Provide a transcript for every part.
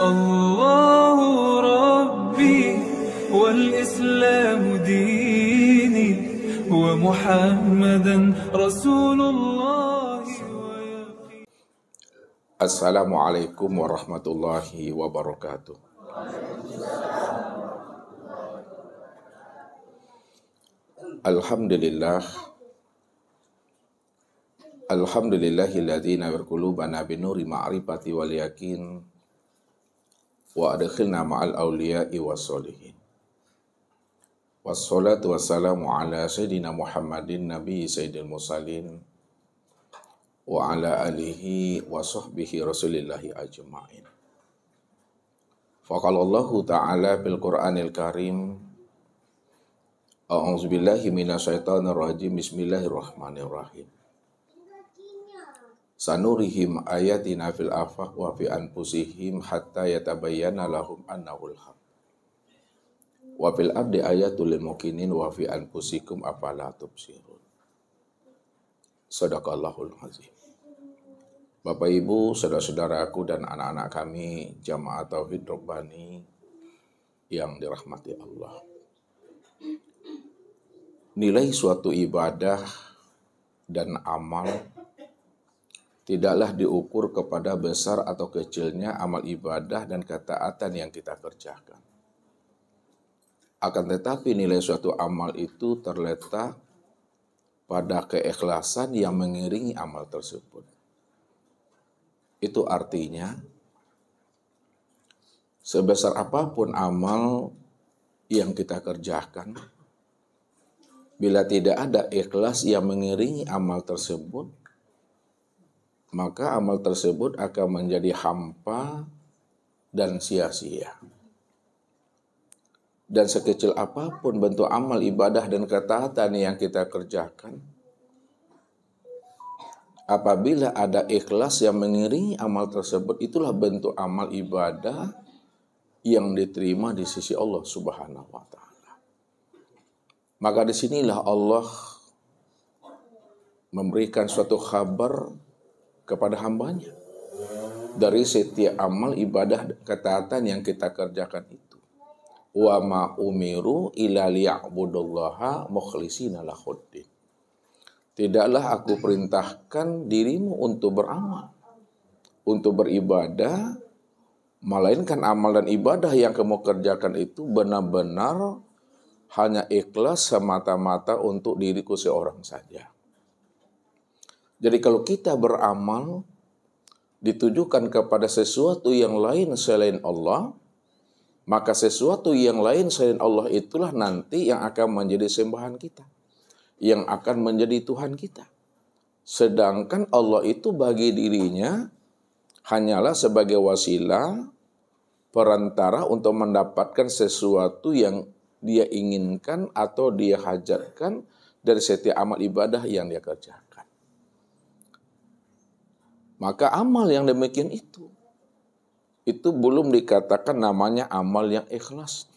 الله ربي والإسلام ديني ومحمدا رسول الله. Assalamualaikum warahmatullahi wabarakatuh. Alhamdulillahilladzi nawwara qulubana binuri ma'rifati wal yakin wa adkhilna ma'al awliya'i wassolihin. Wassalatu wassalamu ala sayyidina Muhammadin nabi sayyidil mursalin wa ala alihi wa sahbihi rasulillahi ajma'in. Faqala Allahu ta'ala bil Qur'anil Karim, a'udzu billahi minasyaitonir rajim, bismillahirrahmanirrahim. Sanurihim ayatina fil afaq wa fi anfusihim hatta yatabayyana lahum annahul haq. Wa fil abdi ayatul lil muqinin wa fi anfusikum afala tubsirun. Shadaqallahul azim. Bapak Ibu, saudara-saudaraku dan anak-anak kami Jamaah Tauhid Rabbani yang dirahmati Allah. Nilai suatu ibadah dan amal tidaklah diukur kepada besar atau kecilnya amal ibadah dan ketaatan yang kita kerjakan. Akan tetapi nilai suatu amal itu terletak pada keikhlasan yang mengiringi amal tersebut. Itu artinya, sebesar apapun amal yang kita kerjakan, bila tidak ada ikhlas yang mengiringi amal tersebut, maka amal tersebut akan menjadi hampa dan sia-sia. Dan sekecil apapun bentuk amal ibadah dan ketaatan yang kita kerjakan, apabila ada ikhlas yang mengiringi amal tersebut, itulah bentuk amal ibadah yang diterima di sisi Allah Subhanahu wa Ta'ala. Maka disinilah Allah memberikan suatu kabar kepada hambanya dari setiap amal ibadah ketaatan yang kita kerjakan itu. Wa ma umiru illa liya'budullaha mukhlishina lahuddin. Tidaklah aku perintahkan dirimu untuk beramal, untuk beribadah, melainkan amal dan ibadah yang kamu kerjakan itu benar-benar hanya ikhlas semata-mata untuk diriku seorang saja. Jadi kalau kita beramal ditujukan kepada sesuatu yang lain selain Allah, maka sesuatu yang lain selain Allah itulah nanti yang akan menjadi sembahan kita, yang akan menjadi Tuhan kita. Sedangkan Allah itu bagi dirinya hanyalah sebagai wasilah, perantara untuk mendapatkan sesuatu yang dia inginkan atau dia hajatkan dari setiap amal ibadah yang dia kerjakan. Maka amal yang demikian itu belum dikatakan namanya amal yang ikhlas.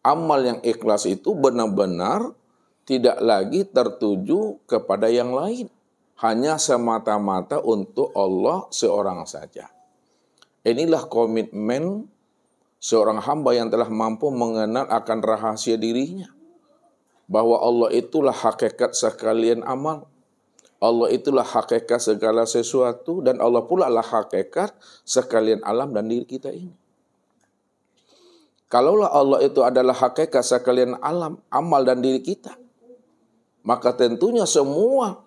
Amal yang ikhlas itu benar-benar tidak lagi tertuju kepada yang lain, hanya semata-mata untuk Allah seorang saja. Inilah komitmen seorang hamba yang telah mampu mengenal akan rahasia dirinya, bahwa Allah itulah hakikat sekalian amal, Allah itulah hakikat segala sesuatu, dan Allah pula lah hakikat sekalian alam dan diri kita ini. Kalaulah Allah itu adalah hakikat sekalian alam, amal dan diri kita, maka tentunya semua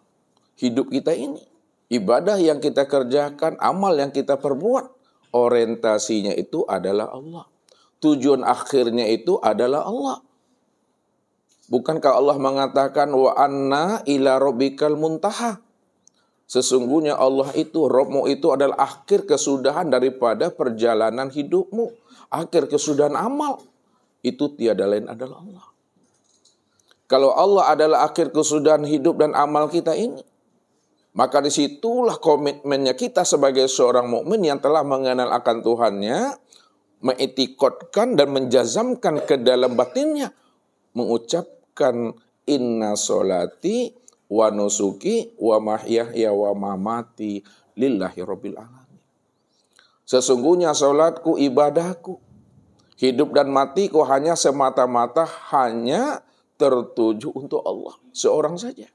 hidup kita ini, ibadah yang kita kerjakan, amal yang kita perbuat, orientasinya itu adalah Allah. Tujuan akhirnya itu adalah Allah. Bukankah Allah mengatakan wa anna ila rabbikal muntaha? Sesungguhnya Allah itu, Rabbmu itu adalah akhir kesudahan daripada perjalanan hidupmu, akhir kesudahan amal. Itu tiada lain adalah Allah. Kalau Allah adalah akhir kesudahan hidup dan amal kita ini, maka disitulah komitmennya kita sebagai seorang mukmin yang telah mengenal akan Tuhannya, mengitikadkan dan menjazamkan ke dalam batinnya, mengucapkan inna sholati wa nusuki wa mahyaya wa mamati lillahi rabbil alamin. Sesungguhnya sholatku, ibadahku, hidup dan matiku hanya semata-mata hanya tertuju untuk Allah seorang saja.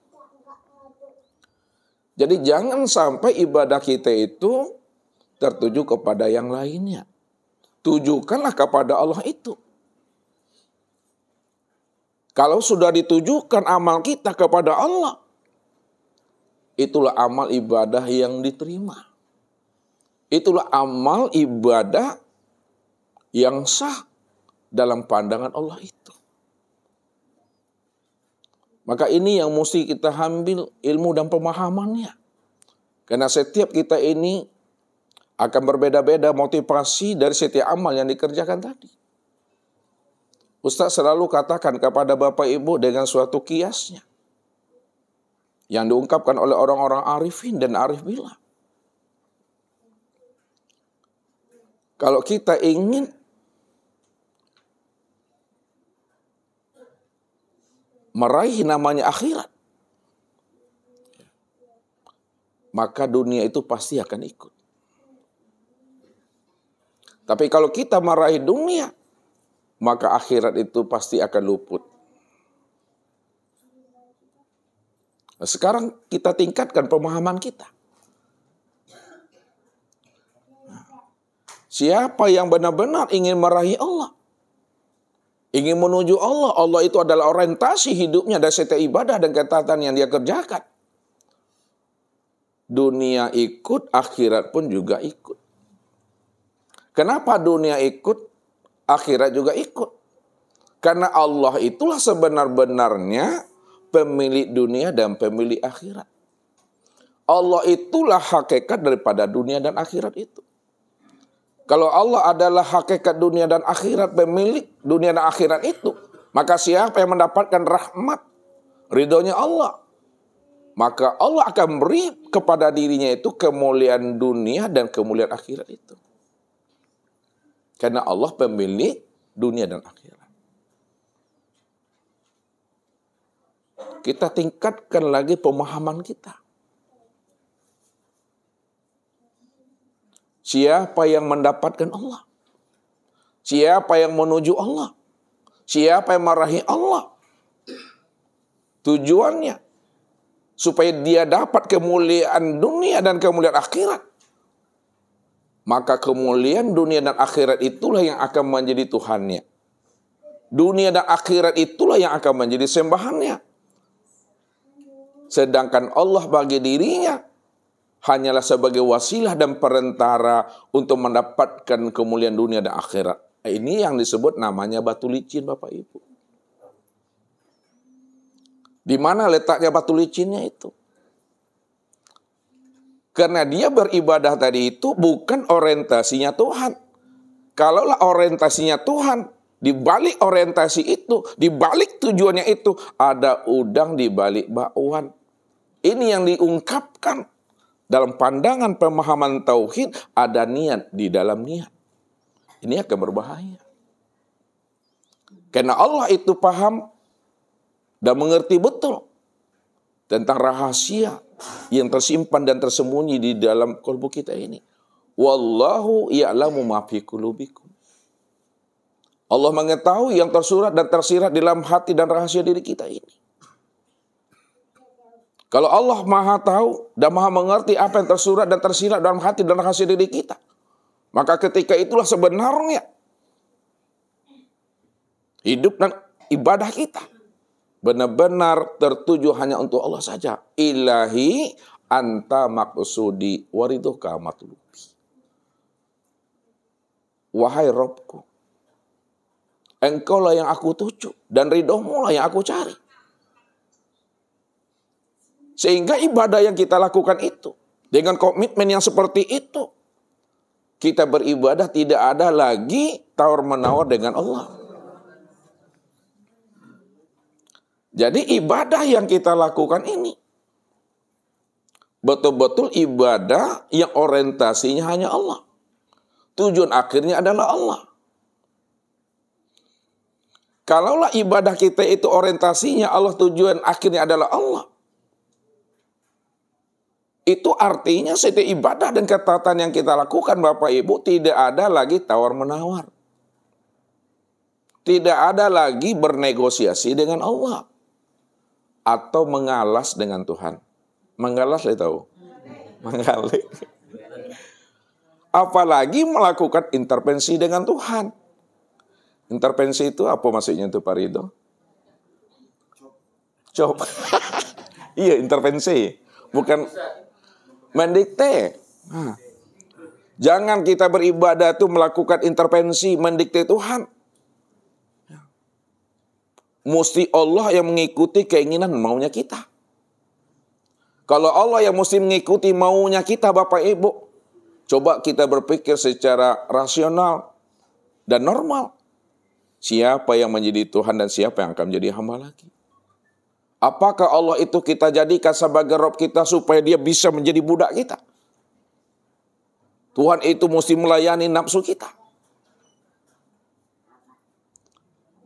Jadi jangan sampai ibadah kita itu tertuju kepada yang lainnya. Tujukanlah kepada Allah itu. Kalau sudah ditujukan amal kita kepada Allah, itulah amal ibadah yang diterima. Itulah amal ibadah yang sah dalam pandangan Allah itu. Maka ini yang mesti kita ambil ilmu dan pemahamannya. Karena setiap kita ini akan berbeda-beda motivasi dari setiap amal yang dikerjakan tadi. Ustaz selalu katakan kepada Bapak Ibu dengan suatu kiasnya yang diungkapkan oleh orang-orang arifin dan arif billah. Kalau kita ingin meraih namanya akhirat, maka dunia itu pasti akan ikut. Tapi kalau kita meraih dunia, maka akhirat itu pasti akan luput. Nah, sekarang kita tingkatkan pemahaman kita. Siapa yang benar-benar ingin meraih Allah, ingin menuju Allah, Allah itu adalah orientasi hidupnya dari setiap ibadah dan ketaatan yang dia kerjakan. Dunia ikut, akhirat pun juga ikut. Kenapa dunia ikut, akhirat juga ikut? Karena Allah itulah sebenar-benarnya pemilik dunia dan pemilik akhirat. Allah itulah hakikat daripada dunia dan akhirat itu. Kalau Allah adalah hakikat dunia dan akhirat, pemilik dunia dan akhirat itu, maka siapa yang mendapatkan rahmat, ridhonya Allah, maka Allah akan beri kepada dirinya itu kemuliaan dunia dan kemuliaan akhirat itu. Karena Allah pemilik dunia dan akhirat. Kita tingkatkan lagi pemahaman kita. Siapa yang mendapatkan Allah? Siapa yang menuju Allah? Siapa yang meraih Allah? Tujuannya supaya dia dapat kemuliaan dunia dan kemuliaan akhirat. Maka kemuliaan dunia dan akhirat itulah yang akan menjadi Tuhannya. Dunia dan akhirat itulah yang akan menjadi sembahannya. Sedangkan Allah bagi dirinya hanyalah sebagai wasilah dan perantara untuk mendapatkan kemuliaan dunia dan akhirat. Ini yang disebut namanya batu licin, Bapak Ibu. Di mana letaknya batu licinnya itu? Karena dia beribadah tadi itu bukan orientasinya Tuhan. Kalaulah orientasinya Tuhan, di balik orientasi itu, di balik tujuannya itu, ada udang di balik bakwan. Ini yang diungkapkan. Dalam pandangan pemahaman tauhid, ada niat di dalam niat. Ini akan berbahaya. Karena Allah itu paham dan mengerti betul tentang rahasia yang tersimpan dan tersembunyi di dalam kalbu kita ini. Wallahu ya'lamu ma fi qulubikum. Allah mengetahui yang tersurat dan tersirat di dalam hati dan rahasia diri kita ini. Kalau Allah maha tahu dan maha mengerti apa yang tersurat dan tersirat dalam hati dan rahasia diri kita, maka ketika itulah sebenarnya hidup dan ibadah kita benar-benar tertuju hanya untuk Allah saja. Ilahi anta maqsudi wariduka matlubi. Wahai Rabbku, Engkau lah yang aku tuju dan ridhomu lah yang aku cari. Sehingga ibadah yang kita lakukan itu, dengan komitmen yang seperti itu, kita beribadah tidak ada lagi tawar-menawar dengan Allah. Jadi ibadah yang kita lakukan ini, betul-betul ibadah yang orientasinya hanya Allah. Tujuan akhirnya adalah Allah. Kalaulah ibadah kita itu orientasinya Allah, tujuan akhirnya adalah Allah, Itu artinya setiap ibadah dan ketaatan yang kita lakukan Bapak Ibu tidak ada lagi tawar-menawar. Tidak ada lagi bernegosiasi dengan Allah. Atau mengalas dengan Tuhan. Mengalas saya tahu. Mengalas. Apalagi melakukan intervensi dengan Tuhan. Intervensi itu apa maksudnya itu Pak Ridho? Cop. Iya, intervensi. Bukan mendikte. Nah. Jangan kita beribadah itu melakukan intervensi, mendikte Tuhan. Mesti Allah yang mengikuti keinginan maunya kita. Kalau Allah yang mesti mengikuti maunya kita Bapak Ibu, coba kita berpikir secara rasional dan normal. Siapa yang menjadi Tuhan dan siapa yang akan menjadi hamba lagi? Apakah Allah itu kita jadikan sebagai Rabb kita supaya dia bisa menjadi budak kita? Tuhan itu mesti melayani nafsu kita.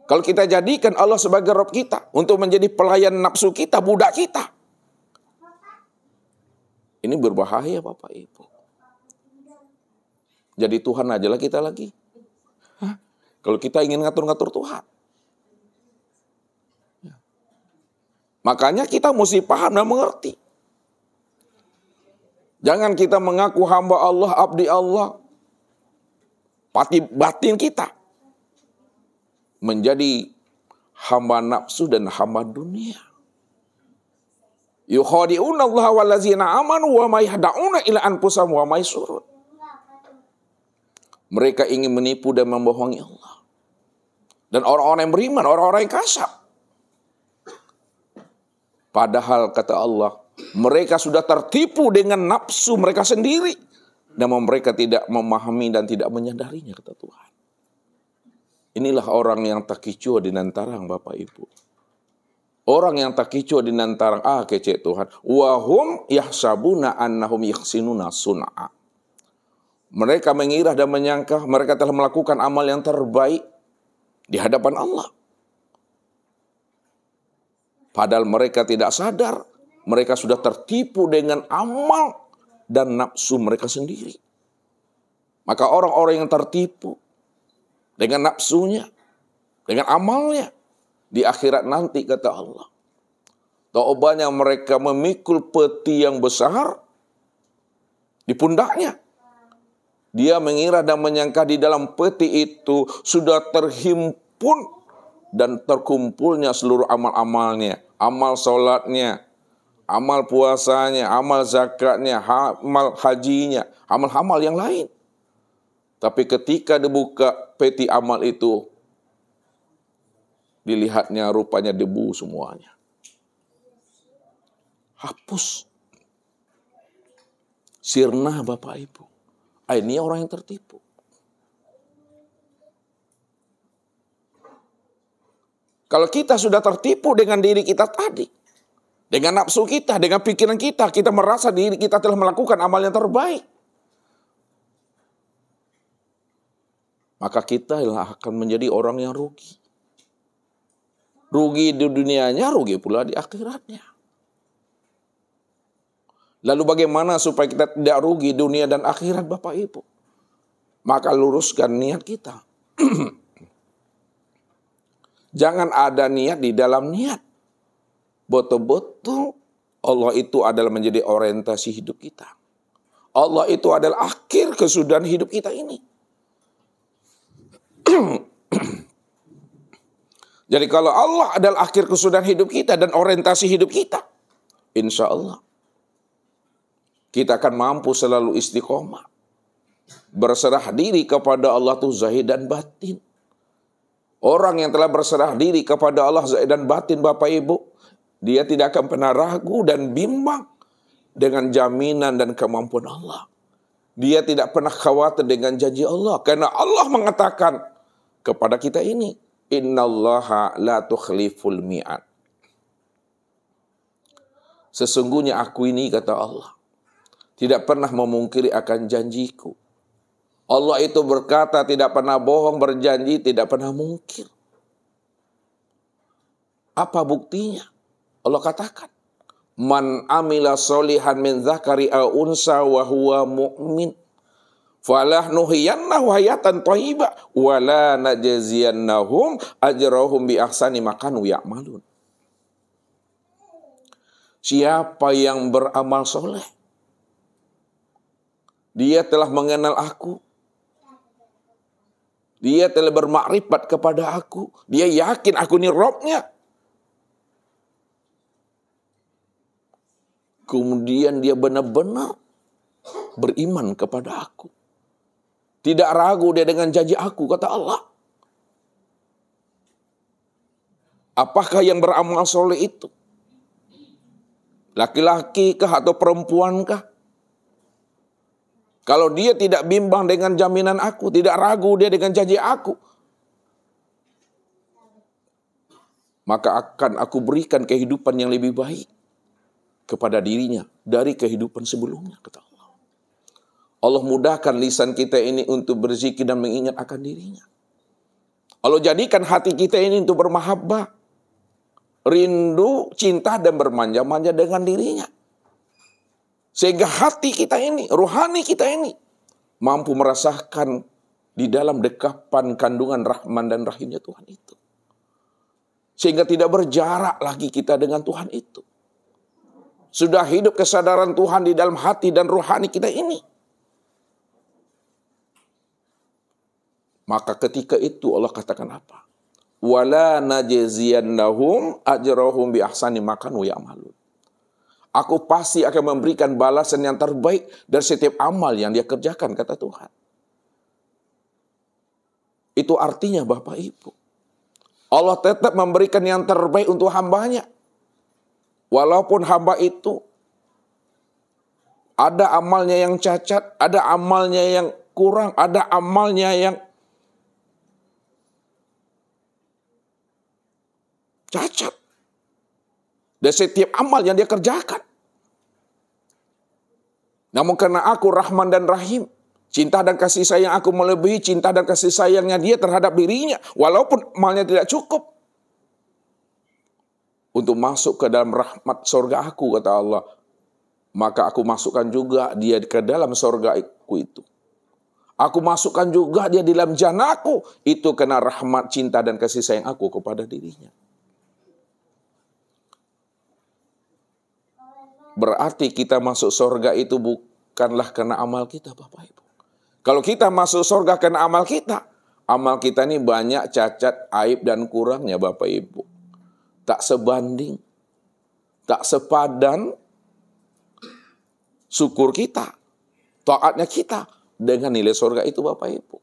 Kalau kita jadikan Allah sebagai Rabb kita untuk menjadi pelayan nafsu kita, budak kita. Ini berbahaya Bapak Ibu. Jadi Tuhan aja lah kita lagi. Hah? Kalau kita ingin ngatur-ngatur Tuhan. Makanya kita mesti paham dan mengerti. Jangan kita mengaku hamba Allah, abdi Allah. Batin kita menjadi hamba nafsu dan hamba dunia. Yukhadi'una Allah wallazina amanu wa ma yahda'una ila anfusahum wa ma yasurun. Mereka ingin menipu dan membohongi Allah. Dan orang-orang yang beriman, orang-orang yang kasar. Padahal kata Allah, mereka sudah tertipu dengan nafsu mereka sendiri. Dan mereka tidak memahami dan tidak menyadarinya kata Tuhan. Inilah orang yang takicu di nantarang Bapak Ibu. Orang yang takicu di nantarang kece Tuhan. Wahum yahsabuna annahum yahsinuna sun'a. Mereka mengira dan menyangka mereka telah melakukan amal yang terbaik di hadapan Allah. Padahal mereka tidak sadar. Mereka sudah tertipu dengan amal dan nafsu mereka sendiri. Maka orang-orang yang tertipu dengan nafsunya, dengan amalnya, di akhirat nanti kata Allah. Taubanya mereka memikul peti yang besar di pundaknya. Dia mengira dan menyangka di dalam peti itu sudah terhimpun dan terkumpulnya seluruh amal-amalnya. Amal sholatnya, amal puasanya, amal zakatnya, amal hajinya, amal-amal yang lain. Tapi ketika dibuka peti amal itu, dilihatnya rupanya debu semuanya. Hapus. Sirna Bapak Ibu. Ini orang yang tertipu. Kalau kita sudah tertipu dengan diri kita tadi, dengan nafsu kita, dengan pikiran kita, kita merasa diri kita telah melakukan amal yang terbaik. Maka kita akan menjadi orang yang rugi. Rugi di dunianya, rugi pula di akhiratnya. Lalu bagaimana supaya kita tidak rugi dunia dan akhirat Bapak Ibu? Maka luruskan niat kita. Jangan ada niat di dalam niat. Betul-betul Allah itu adalah menjadi orientasi hidup kita. Allah itu adalah akhir kesudahan hidup kita ini. Jadi kalau Allah adalah akhir kesudahan hidup kita dan orientasi hidup kita, insya Allah kita akan mampu selalu istiqomah. Berserah diri kepada Allah itu zahir dan batin. Orang yang telah berserah diri kepada Allah zahir dan batin Bapak Ibu, dia tidak akan pernah ragu dan bimbang dengan jaminan dan kemampuan Allah. Dia tidak pernah khawatir dengan janji Allah. Karena Allah mengatakan kepada kita ini, innallaha la tukhliful mi'ad. Sesungguhnya aku ini kata Allah, tidak pernah memungkiri akan janjiku. Allah itu berkata tidak pernah bohong, berjanji tidak pernah mungkir. Apa buktinya? Allah katakan, Man amila solihan min dzakari aw unsa wa huwa mu'min falah nuhiyannahu hayatan thayyibah wa la najziyannahum ajrahum bi ahsani ma kanu ya'malun. Siapa yang beramal soleh, dia telah mengenal aku, dia telah bermakrifat kepada aku, dia yakin aku ini Rabb-Nya. Kemudian dia benar-benar beriman kepada aku. Tidak ragu dia dengan janji aku, kata Allah. Apakah yang beramal soleh itu? Laki-laki kah atau perempuan kah? Kalau dia tidak bimbang dengan jaminan aku, tidak ragu dia dengan janji aku, maka akan aku berikan kehidupan yang lebih baik kepada dirinya dari kehidupan sebelumnya, kata Allah. Allah mudahkan lisan kita ini untuk berzikir dan mengingat akan dirinya. Allah jadikan hati kita ini untuk bermahabbah, rindu, cinta dan bermanja-manja dengan dirinya. Sehingga hati kita ini, rohani kita ini mampu merasakan di dalam dekapan kandungan Rahman dan Rahimnya Tuhan itu. Sehingga tidak berjarak lagi kita dengan Tuhan itu. Sudah hidup kesadaran Tuhan di dalam hati dan rohani kita ini. Maka ketika itu Allah katakan apa? Wala najziyannahum ajrahum bi ahsani ma kanu ya'malun. Aku pasti akan memberikan balasan yang terbaik dari setiap amal yang dia kerjakan, kata Tuhan. Itu artinya Bapak Ibu, Allah tetap memberikan yang terbaik untuk hambanya. Walaupun hamba itu ada amalnya yang cacat, ada amalnya yang kurang, ada amalnya yang cacat. Dan setiap amal yang dia kerjakan. Namun karena aku Rahman dan Rahim, cinta dan kasih sayang aku melebihi cinta dan kasih sayangnya dia terhadap dirinya. Walaupun amalnya tidak cukup untuk masuk ke dalam rahmat surga aku, kata Allah, maka aku masukkan juga dia ke dalam surga aku itu. Aku masukkan juga dia di dalam jannahku. Itu karena rahmat, cinta, dan kasih sayang aku kepada dirinya. Berarti kita masuk surga itu bukanlah karena amal kita, Bapak Ibu. Kalau kita masuk surga karena amal kita ini banyak cacat, aib, dan kurangnya, Bapak Ibu. Tak sebanding, tak sepadan syukur kita, taatnya kita dengan nilai surga itu, Bapak Ibu.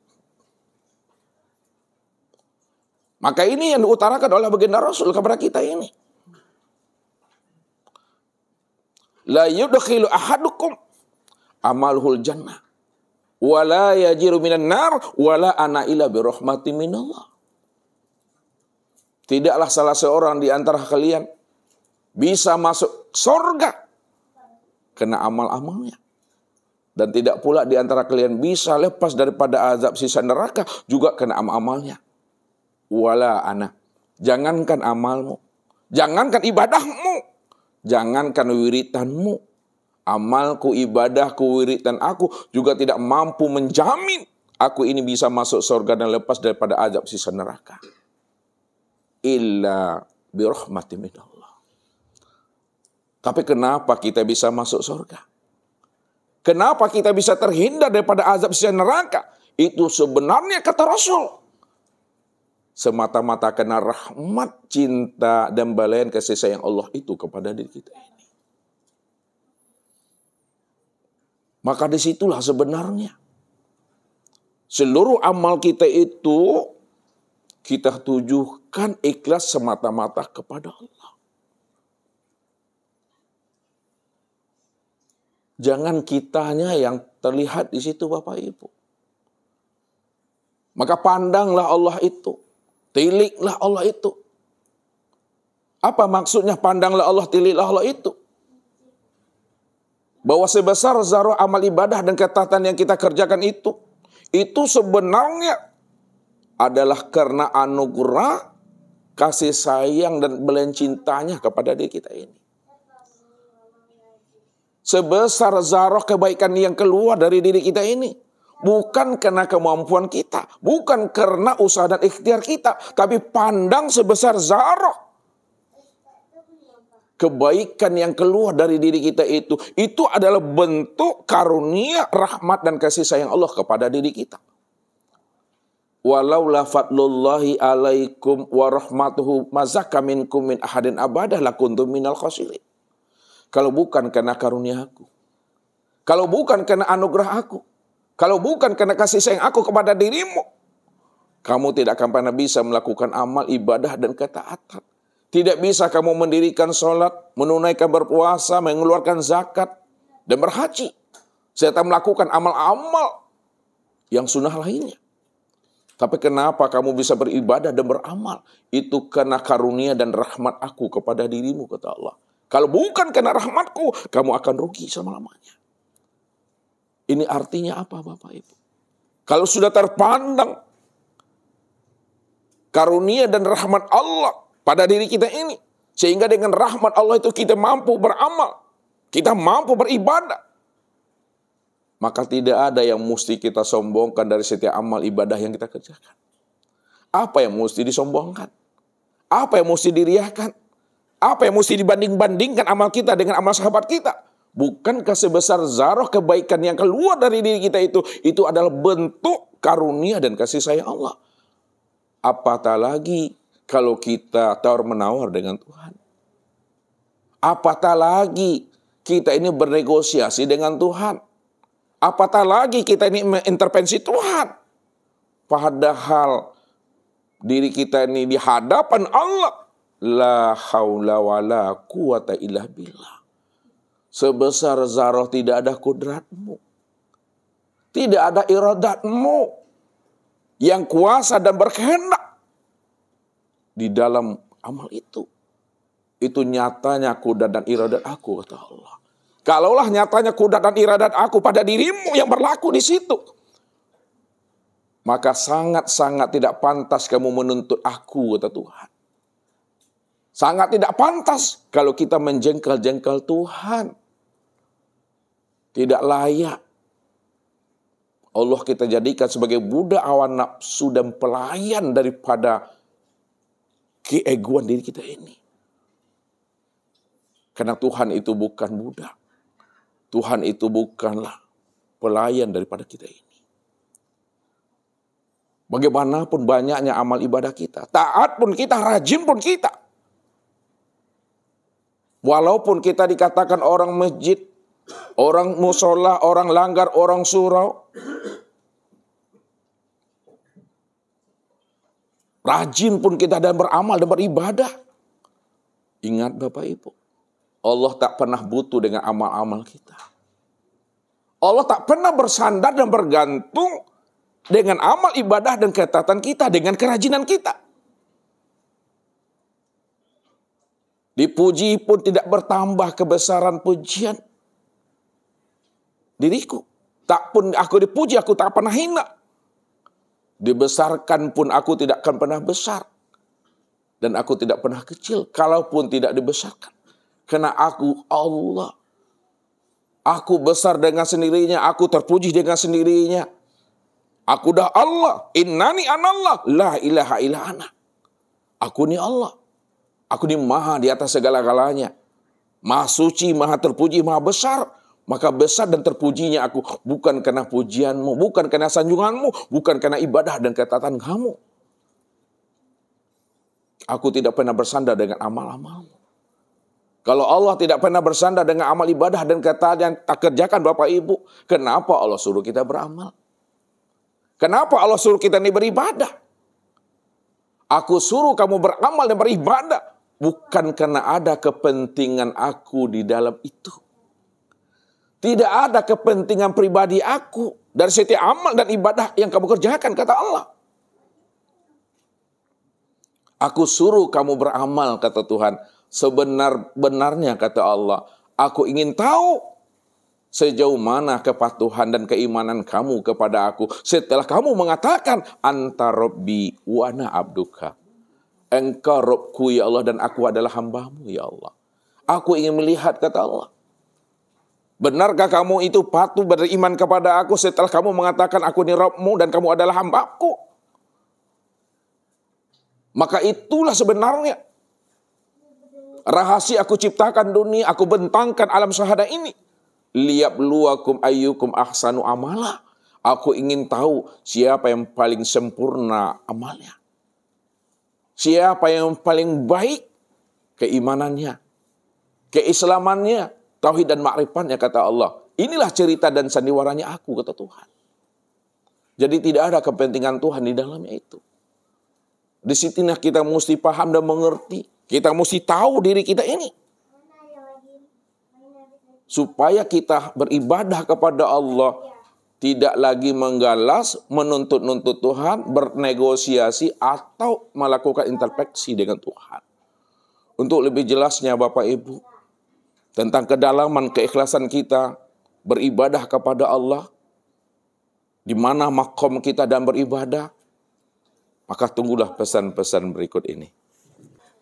Maka ini yang diutarakan oleh baginda Rasul kepada kita ini. La yudkhilu ahadukum amalhul jannah wala yajiru minan nar wala ana ila birahmati minallah. Tidaklah salah seorang di antara kalian bisa masuk surga kena amal-amalnya. Dan tidak pula di antara kalian bisa lepas daripada azab sisa neraka juga kena amal-amalnya. Wala ana. Jangankan amalmu, jangankan ibadahmu, jangankan wiritanmu, amalku, ibadahku, wiritan aku juga tidak mampu menjamin aku ini bisa masuk surga dan lepas daripada azab sisa neraka. Illa birahmati minallah. Tapi kenapa kita bisa masuk surga? Kenapa kita bisa terhindar daripada azab sisa neraka? Itu sebenarnya kata Rasul, semata-mata karena rahmat, cinta, dan balayan kasih sayang Allah itu kepada diri kita ini. Maka disitulah sebenarnya seluruh amal kita itu kita tujukan ikhlas semata-mata kepada Allah. Jangan kitanya yang terlihat di situ, Bapak Ibu. Maka pandanglah Allah itu, tiliklah Allah itu. Apa maksudnya pandanglah Allah, tiliklah Allah itu? Bahwa sebesar zarah amal ibadah dan ketaatan yang kita kerjakan itu sebenarnya adalah karena anugerah, kasih sayang, dan belayan cintanya kepada diri kita ini. sebesar zarah kebaikan yang keluar dari diri kita ini. Bukan karena kemampuan kita, bukan karena usaha dan ikhtiar kita, tapi pandang sebesar zarah kebaikan yang keluar dari diri kita itu adalah bentuk karunia, rahmat dan kasih sayang Allah kepada diri kita. Walau la fadlullahi alaikum wa rahmatuhu mazaka minkum min ahadin abadah lakuntum minal khasirin. Kalau bukan karena karunia aku, kalau bukan karena anugerah aku, kalau bukan karena kasih sayang aku kepada dirimu, kamu tidak akan pernah bisa melakukan amal ibadah dan ketaatan. Tidak bisa kamu mendirikan sholat, menunaikan berpuasa, mengeluarkan zakat, dan berhaji, serta melakukan amal-amal yang sunnah lainnya. Tapi kenapa kamu bisa beribadah dan beramal? Itu karena karunia dan rahmat aku kepada dirimu, kata Allah. Kalau bukan karena rahmatku, kamu akan rugi selama-lamanya. Ini artinya apa, Bapak Ibu? Kalau sudah terpandang karunia dan rahmat Allah pada diri kita ini, sehingga dengan rahmat Allah itu kita mampu beramal, kita mampu beribadah, maka tidak ada yang mesti kita sombongkan dari setiap amal ibadah yang kita kerjakan. Apa yang mesti disombongkan? Apa yang mesti diriakan? Apa yang mesti dibanding-bandingkan amal kita dengan amal sahabat kita? Bukankah sebesar zarah kebaikan yang keluar dari diri kita itu adalah bentuk karunia dan kasih sayang Allah? Apatah lagi kalau kita tawar-menawar dengan Tuhan. Apatah lagi kita ini bernegosiasi dengan Tuhan. Apatah lagi kita ini mengintervensi Tuhan. Padahal diri kita ini di hadapan Allah. La haula wa la quwata illa billah. Sebesar zarah tidak ada kudratmu. Tidak ada iradatmu yang kuasa dan berkehendak di dalam amal itu. Itu nyatanya kudrat dan iradat aku, kata Allah. Kalaulah nyatanya kudrat dan iradat aku pada dirimu yang berlaku di situ, maka sangat-sangat tidak pantas kamu menuntut aku, kata Tuhan. Sangat tidak pantas kalau kita menjengkel-jengkel Tuhan. Tidak layak. Allah kita jadikan sebagai budak awan nafsu dan pelayan daripada keegoan diri kita ini. Karena Tuhan itu bukan budak. Tuhan itu bukanlah pelayan daripada kita ini. Bagaimanapun banyaknya amal ibadah kita, taat pun kita, rajin pun kita. Walaupun kita dikatakan orang masjid, orang musola, orang langgar, orang surau, rajin pun kita dan beramal dan beribadah. Ingat Bapak Ibu, Allah tak pernah butuh dengan amal-amal kita. Allah tak pernah bersandar dan bergantung dengan amal ibadah dan ketaatan kita, dengan kerajinan kita. Dipuji pun tidak bertambah kebesaran pujian diriku. Tak pun aku dipuji, aku tak pernah hina. Dibesarkan pun aku tidak akan pernah besar. Dan aku tidak pernah kecil, kalaupun tidak dibesarkan. Karena aku Allah. Aku besar dengan sendirinya, aku terpuji dengan sendirinya. Aku dah Allah, innani anallah, la ilaha illa ana. Aku ni Allah. Aku ni maha di atas segala-galanya. Maha suci, maha terpuji, maha besar. Maka besar dan terpujinya aku bukan karena pujianmu, bukan karena sanjunganmu, bukan karena ibadah dan ketaatan kamu. Aku tidak pernah bersandar dengan amal-amalmu. Kalau Allah tidak pernah bersandar dengan amal ibadah dan ketaatan yang tak kerjakan Bapak Ibu, kenapa Allah suruh kita beramal? Kenapa Allah suruh kita ini beribadah? Aku suruh kamu beramal dan beribadah, bukan karena ada kepentingan aku di dalam itu. Tidak ada kepentingan pribadi aku dari setiap amal dan ibadah yang kamu kerjakan, kata Allah. Aku suruh kamu beramal, kata Tuhan. Sebenar-benarnya, kata Allah, aku ingin tahu sejauh mana kepatuhan dan keimanan kamu kepada aku. Setelah kamu mengatakan, anta Rabbi wa ana abduka. Engkau Rabbku, ya Allah, dan aku adalah hambamu, ya Allah. Aku ingin melihat, kata Allah. Benarkah kamu itu patuh beriman kepada aku setelah kamu mengatakan aku ini Rabbmu dan kamu adalah hambaku? Maka itulah sebenarnya rahasia aku ciptakan dunia, aku bentangkan alam syahadah ini. Liyabluwakum ayyukum ahsanu amala. Aku ingin tahu siapa yang paling sempurna amalnya. Siapa yang paling baik keimanannya, keislamannya, tauhid dan ma'rifatnya, kata Allah. Inilah cerita dan sandiwaranya aku, kata Tuhan. Jadi tidak ada kepentingan Tuhan di dalamnya itu. Di situlah kita mesti paham dan mengerti. Kita mesti tahu diri kita ini. Supaya kita beribadah kepada Allah. Tidak lagi menggalas, menuntut-nuntut Tuhan, bernegosiasi, atau melakukan introspeksi dengan Tuhan. Untuk lebih jelasnya Bapak Ibu, tentang kedalaman keikhlasan kita beribadah kepada Allah, di mana makom kita dan beribadah, maka tunggulah pesan-pesan berikut ini.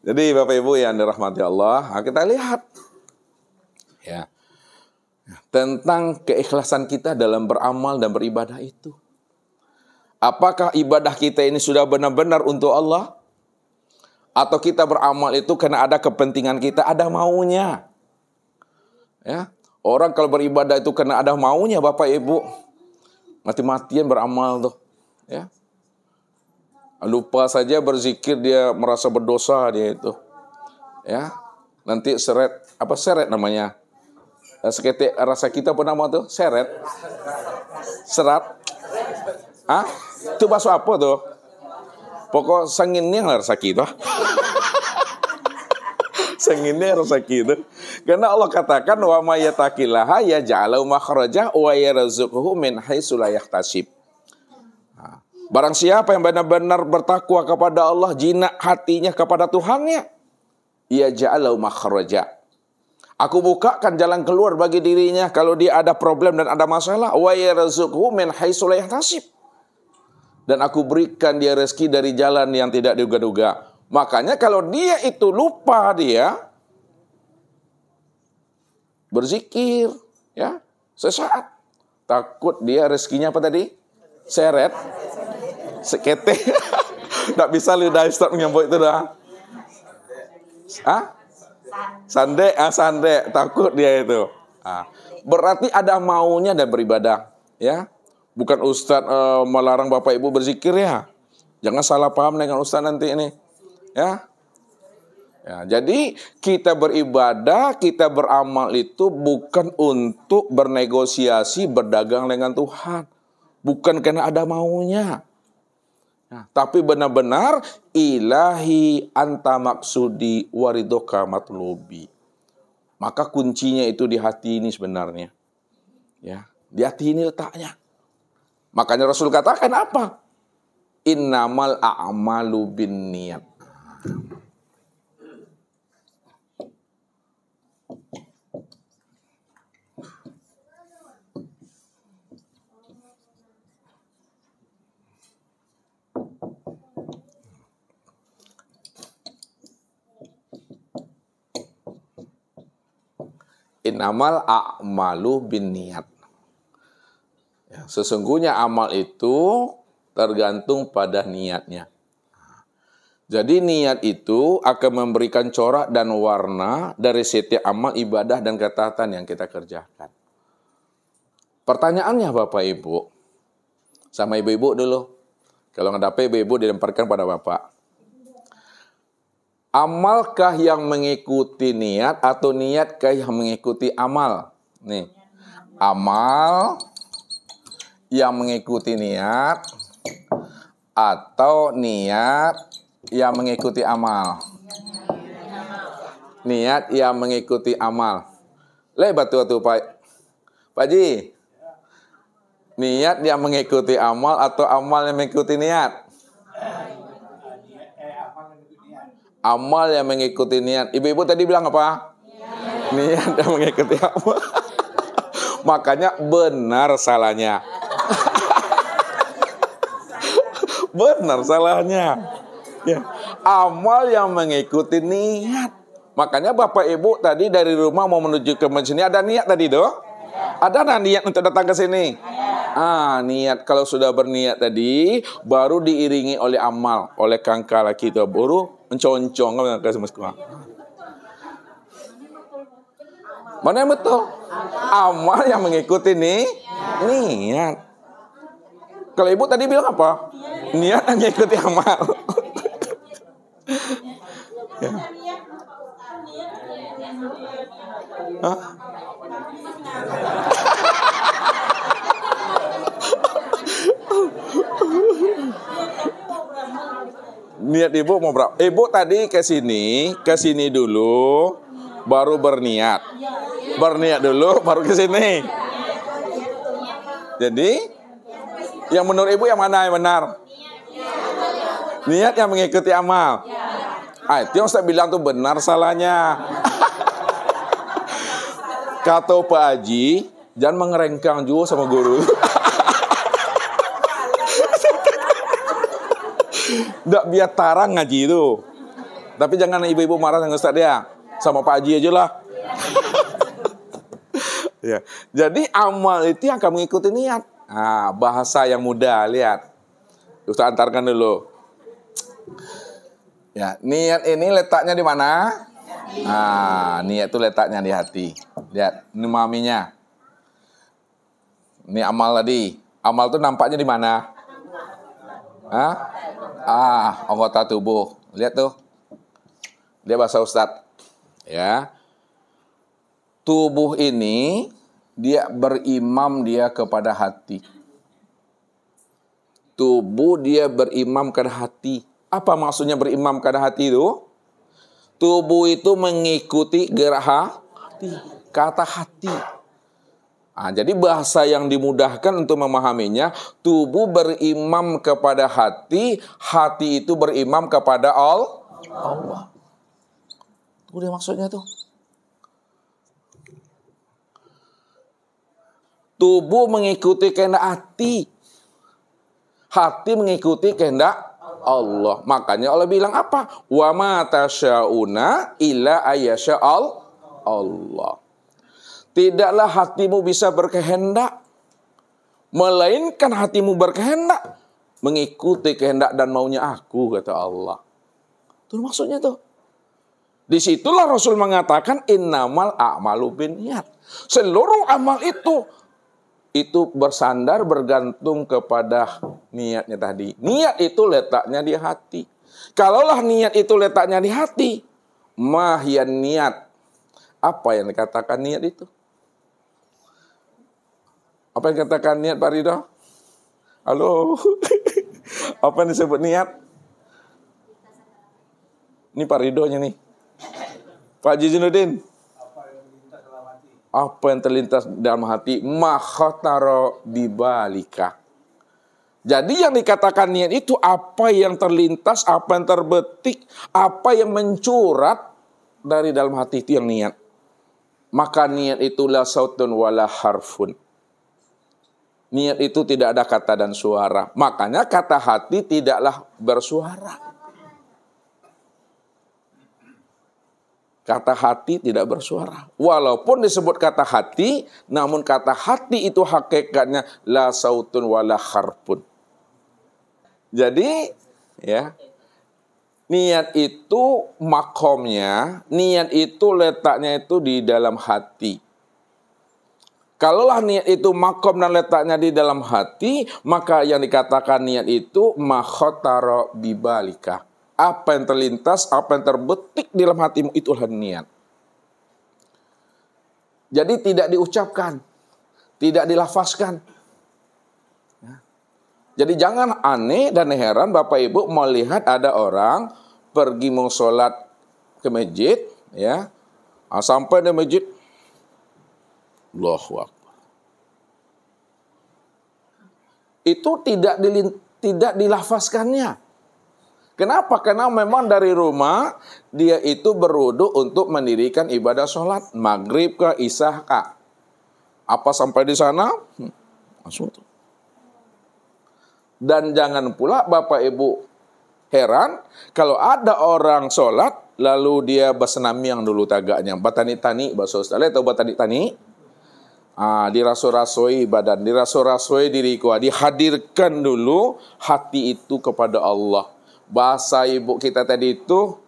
Jadi Bapak Ibu yang dirahmati Allah, kita lihat ya tentang keikhlasan kita dalam beramal dan beribadah itu. Apakah ibadah kita ini sudah benar-benar untuk Allah? Atau kita beramal itu karena ada kepentingan kita, ada maunya? Ya, orang kalau beribadah itu karena ada maunya, Bapak Ibu, mati-matian beramal tuh, ya. Lupa saja berzikir dia merasa berdosa dia itu, ya. Nanti seret namanya, seketik rasa kita apa nama tuh, serat, itu bahasa apa tuh? Pokok sanginnya rasa kita. Sanginnya rasa kita. Karena Allah katakan wa may yattaqillaha yaj'al makhraja wa yarzuqhu min haitsu la yahtasib. Barang siapa yang benar-benar bertakwa kepada Allah, jinak hatinya kepada Tuhannya, yaj'al makhraja. Aku bukakan jalan keluar bagi dirinya kalau dia ada problem dan ada masalah, wa yarzuqhu min haitsu la yahtasib. Dan aku berikan dia rezeki dari jalan yang tidak diduga-duga. Makanya kalau dia itu lupa, dia berzikir, ya, sesaat, takut dia rezekinya apa tadi? Seret, sekete, nggak bisa lidah Ustaz menyambut itu dah. Sande, takut dia itu. Berarti ada maunya dan beribadah, ya. Bukan Ustaz melarang Bapak Ibu berzikir ya. Jangan salah paham dengan Ustaz nanti ini. Ya, jadi kita beribadah, kita beramal itu bukan untuk bernegosiasi, berdagang dengan Tuhan. Bukan karena ada maunya. Tapi benar-benar ilahi anta maksudi waridoka matlubi. Maka kuncinya itu di hati ini sebenarnya. Ya, di hati ini letaknya. Makanya Rasul katakan apa? Innamal a'malu binniyat. Innamal a'malu binniyat. Ya, sesungguhnya amal itu tergantung pada niatnya. Jadi niat itu akan memberikan corak dan warna dari setiap amal ibadah dan ketaatan yang kita kerjakan. Pertanyaannya Bapak Ibu, sama ibu-ibu dulu. Kalau nggak dapat ibu-ibu dilemparkan pada Bapak. Amalkah yang mengikuti niat atau niatkah yang mengikuti amal? Nih, amal yang mengikuti niat atau niat yang mengikuti amal. Niat yang mengikuti amal. Lebat tuh Pak Ji. Niat yang mengikuti amal atau amal yang mengikuti niat? Amal yang mengikuti niat. Ibu-ibu tadi bilang apa? Niat yang mengikuti amal. Makanya benar salahnya. Benar salahnya. Ya, amal yang mengikuti niat. Makanya Bapak Ibu tadi dari rumah mau menuju ke masjid ini ada niat tadi doh. Ada nggak niat untuk datang ke sini? Niat. Kalau sudah berniat tadi, baru diiringi oleh amal, oleh kangka laki itu, baru menconcong ke semua. Mana yang betul? Amal yang mengikuti nih niat. Kalau ibu tadi bilang apa? Niat yang mengikuti amal. Ya. Hah? Niat ibu mau berapa? Ibu tadi ke sini dulu, baru berniat. Berniat dulu, baru ke sini. Jadi, yang menurut ibu yang mana yang benar? Niat yang mengikuti amal. Itu yang saya bilang tuh benar salahnya. Kata Pak Haji, jangan mengerengkang juga sama guru. Nggak biar tarang ngaji itu. Tapi jangan ibu-ibu marah dengan Ustaz dia. Sama Pak Haji aja lah. Ya. Jadi amal itu yang akan mengikuti niat. Bahasa yang mudah, lihat. Ustaz antarkan dulu. Ya, niat ini letaknya di mana? Niat itu letaknya di hati. Lihat, ini maminya. Ini amal tadi. Amal itu nampaknya di mana? Anggota tubuh. Lihat tuh. Dia bahasa Ustaz. Ya. Tubuh ini dia berimam dia kepada hati. Tubuh dia berimam kepada hati. Apa maksudnya berimam kepada hati itu? Tubuh itu mengikuti gerak hati, kata hati. Jadi bahasa yang dimudahkan untuk memahaminya, tubuh berimam kepada hati, hati itu berimam kepada Allah. Itu dia maksudnya tuh. Tubuh mengikuti kehendak hati. Hati mengikuti kehendak Allah. Makanya Allah bilang apa? Wa ma tasyauna illa ayyasha Allah. Tidaklah hatimu bisa berkehendak, melainkan hatimu berkehendak mengikuti kehendak dan maunya aku, kata Allah. Itu maksudnya tuh. Disitulah Rasul mengatakan innamal a'malu binniyat. Seluruh amal itu bersandar bergantung kepada niatnya tadi. Niat itu letaknya di hati. Kalaulah niat itu letaknya di hati, mahyan niat. Apa yang dikatakan niat itu? Apa yang dikatakan niat, Pak Ridho? Halo? Apa yang disebut niat? Ini Pak Ridhonya nih. Pak Haji Zinuddin. Apa yang terlintas dalam hati, makhataro bibalika. Jadi yang dikatakan niat itu apa yang terlintas, apa yang terbetik, apa yang mencurat dari dalam hati itu yang niat. Maka niat itu la sautun wala harfun. Niat itu tidak ada kata dan suara. Makanya kata hati tidaklah bersuara. Kata hati tidak bersuara. Walaupun disebut kata hati, namun kata hati itu hakikatnya la sautun wala harfun. Jadi, ya, niat itu makomnya, niat itu letaknya itu di dalam hati. Kalaulah niat itu makom dan letaknya di dalam hati, maka yang dikatakan niat itu makhotaro bibalika. Apa yang terlintas, apa yang terbetik di dalam hatimu, itulah niat. Jadi tidak diucapkan, tidak dilafazkan. Jadi jangan aneh dan heran Bapak Ibu melihat ada orang pergi mau sholat ke masjid, ya, sampai di masjid, Allahu Akbar. Itu tidak dilafazkannya. Kenapa? Karena memang dari rumah dia itu berwudu untuk mendirikan ibadah sholat maghrib ke isya kah. Apa sampai di sana? Langsung tuh. Dan jangan pula Bapak Ibu heran kalau ada orang sholat lalu dia bersenamiang dulu tagaknya. Batani-tani bahasa Australia atau batani-tani. Diraso-rasoi badan, diraso-rasoi diriku, dihadirkan dulu hati itu kepada Allah. Bahasa ibu kita tadi itu,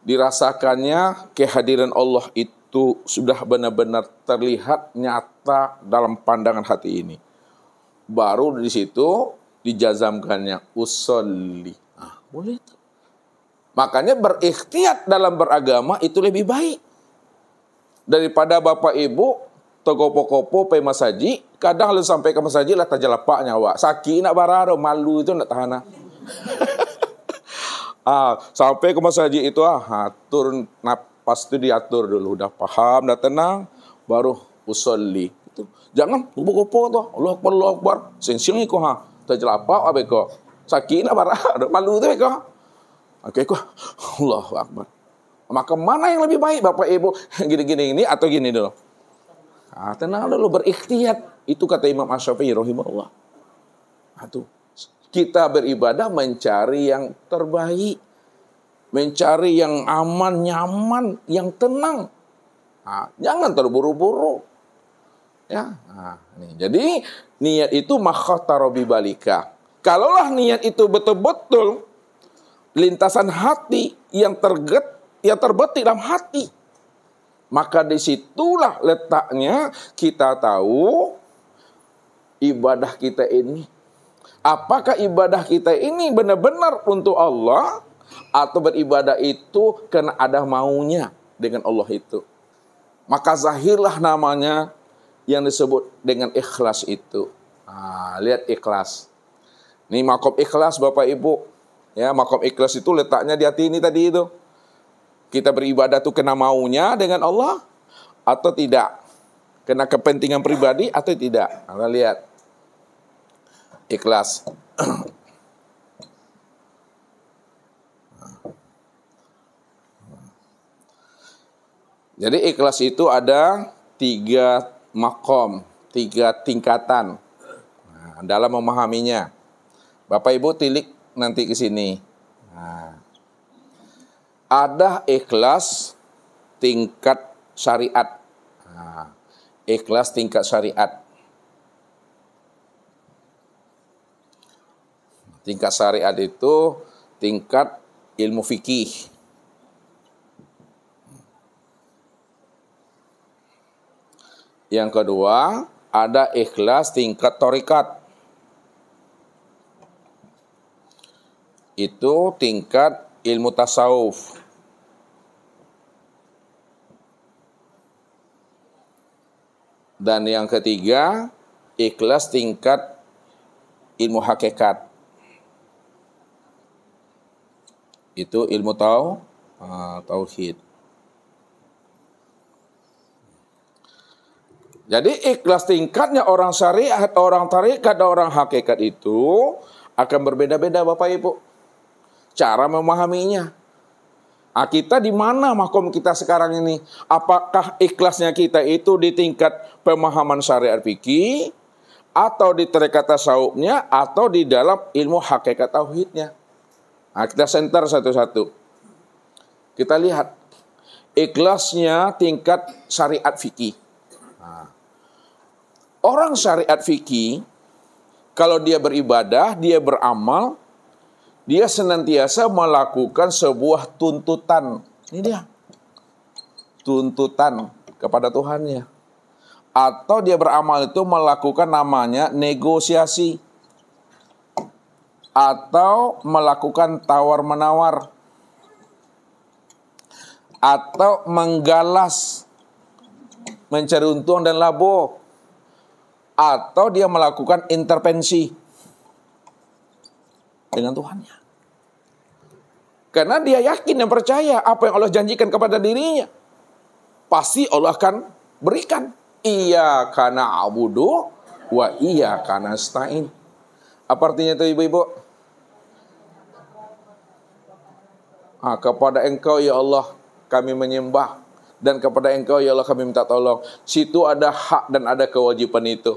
dirasakannya kehadiran Allah itu sudah benar-benar terlihat nyata dalam pandangan hati ini. Baru di situ dijazamkannya usolli. Boleh itu. Makanya berikhtiar dalam beragama itu lebih baik daripada bapak ibu togopo-kopo pe masaji, kadang lu sampai ke masaji lah tajalapak nyawa. Sakit nak bararo, malu itu nak tahan. Sampai ke masaji itu atur napas itu diatur dulu, udah paham, udah tenang, baru usolli. Itu. Jangan kopo-kopo tuh, Allah Akbar, sing-sing iko tajalapak abe ko. Sakit nak bararo, malu itu ko. Oke ko. Allahu Akbar. Maka mana yang lebih baik bapak ibu gini-gini ini atau gini dulu? Tenang dulu, berikhtiar. Itu kata Imam Asy-Syafi'i rahimahullah. Kita beribadah mencari yang terbaik. Mencari yang aman, nyaman, yang tenang. Jangan terburu-buru. Ya. Jadi niat itu makhatara bibalika. Kalaulah niat itu betul-betul lintasan hati yang terbetik dalam hati, maka disitulah letaknya kita tahu ibadah kita ini. Apakah ibadah kita ini benar-benar untuk Allah atau beribadah itu karena ada maunya dengan Allah itu. Maka zahirlah namanya yang disebut dengan ikhlas itu. Lihat ikhlas. Ini makom ikhlas Bapak Ibu. Ya, makom ikhlas itu letaknya di hati ini tadi itu. Kita beribadah itu kena maunya dengan Allah atau tidak? Kena kepentingan pribadi atau tidak? Kita lihat. Ikhlas. Jadi ikhlas itu ada 3 makom, 3 tingkatan dalam memahaminya. Bapak Ibu tilik nanti ke sini. Ada ikhlas tingkat syariat. Ikhlas tingkat syariat. Tingkat syariat itu tingkat ilmu fikih. Yang kedua, ada ikhlas tingkat thariqat. Itu tingkat ilmu tasawuf. Dan yang ketiga, ikhlas tingkat ilmu hakikat. Itu ilmu tauhid. Jadi ikhlas tingkatnya orang syariat, orang tarekat, dan orang hakikat itu akan berbeda-beda Bapak Ibu. Cara memahaminya. Kita di mana makom kita sekarang ini? Apakah ikhlasnya kita itu di tingkat pemahaman syariat fikih, atau di tarekat tasawufnya, atau di dalam ilmu hakikat tauhidnya? Kita center satu-satu. Kita lihat ikhlasnya tingkat syariat fikih. Orang syariat fikih, kalau dia beribadah, dia beramal, dia senantiasa melakukan sebuah tuntutan. Ini dia. Tuntutan kepada Tuhannya. Atau dia beramal itu melakukan namanya negosiasi. Atau melakukan tawar-menawar. Atau menggalas. Mencari untung dan labo. Atau dia melakukan intervensi dengan Tuhannya. Karena dia yakin dan percaya apa yang Allah janjikan kepada dirinya, pasti Allah akan berikan. Iyyaka na'budu wa iyyaka nasta'in. Apa artinya itu ibu-ibu? Kepada Engkau ya Allah kami menyembah, dan kepada Engkau ya Allah kami minta tolong. Situ ada hak dan ada kewajiban itu.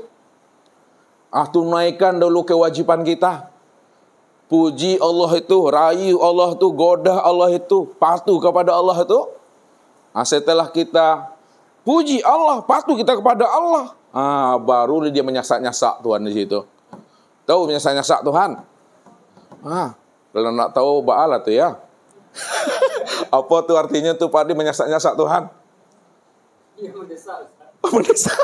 Tunaikan dulu kewajiban kita. Puji Allah itu, rayu Allah itu, godah Allah itu, patuh kepada Allah itu. Setelah kita puji Allah, patuh kita kepada Allah. Baru dia menyasak-nyasak Tuhan di situ. Tahu menyasak-nyasak Tuhan? Kalau nak tahu ba'ala tuh ya. Apa tuh artinya tuh Pak Di menyasak-nyasak Tuhan? Iya, mendesak. Mendesak.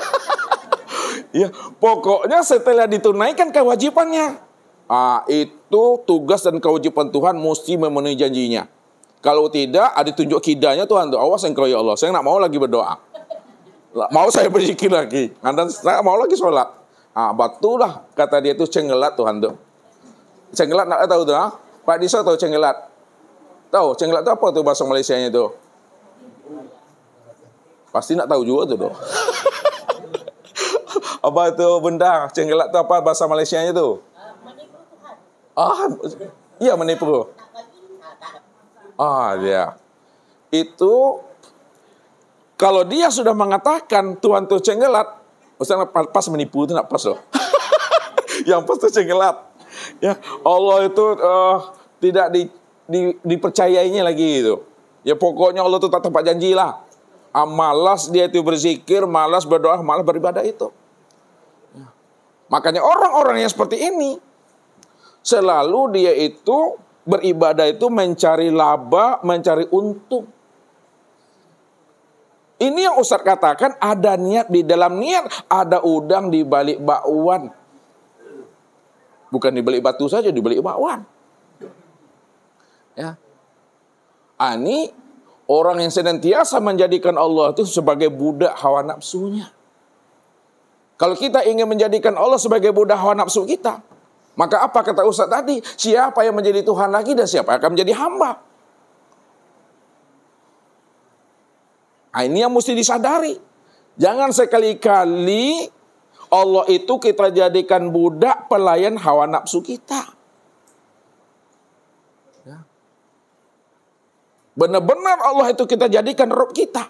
Ya, pokoknya setelah ditunaikan kewajibannya, itu tugas dan kewajiban Tuhan mesti memenuhi janjinya. Kalau tidak, ditunjuk kidanya Tuhan tuh. Awas engkau ya Allah, saya nggak mau lagi berdoa. Mau saya berzikir lagi. Dan saya mau lagi sholat. Batulah kata dia itu cenggelat Tuhan tuh. Cenggelat nggak tahu tuh? Pak Disa tahu cenggelat? Tahu cenggelat itu apa tuh bahasa Malaysianya itu? Pasti nggak tahu juga tuh doh. Apa itu benda cenggelat itu apa bahasa Malaysianya tuh? Menipu Tuhan. Iya menipu. Dia. Itu kalau dia sudah mengatakan Tuhan tuh cenggelat, maksudnya pas menipu itu nggak pas loh. Yang pas tuh cenggelat. Ya, Allah itu tidak dipercayainya lagi gitu. Ya pokoknya Allah itu tak tepat janji lah. Malas dia itu berzikir, malas berdoa, malas beribadah itu. Ya. Makanya orang-orang yang seperti ini selalu dia itu beribadah itu mencari laba, mencari untung. Ini yang Ustaz katakan ada niat, di dalam niat ada udang di balik bakwan. Bukan di balik batu saja, di balik bakwan. Ya. Ini orang yang senantiasa menjadikan Allah itu sebagai budak hawa nafsunya. Kalau kita ingin menjadikan Allah sebagai budak hawa nafsu kita, maka apa kata Ustaz tadi? Siapa yang menjadi Tuhan lagi dan siapa yang akan menjadi hamba? Ini yang mesti disadari. Jangan sekali-kali Allah itu kita jadikan budak pelayan hawa nafsu kita. Ya. Benar-benar Allah itu kita jadikan Rabb kita.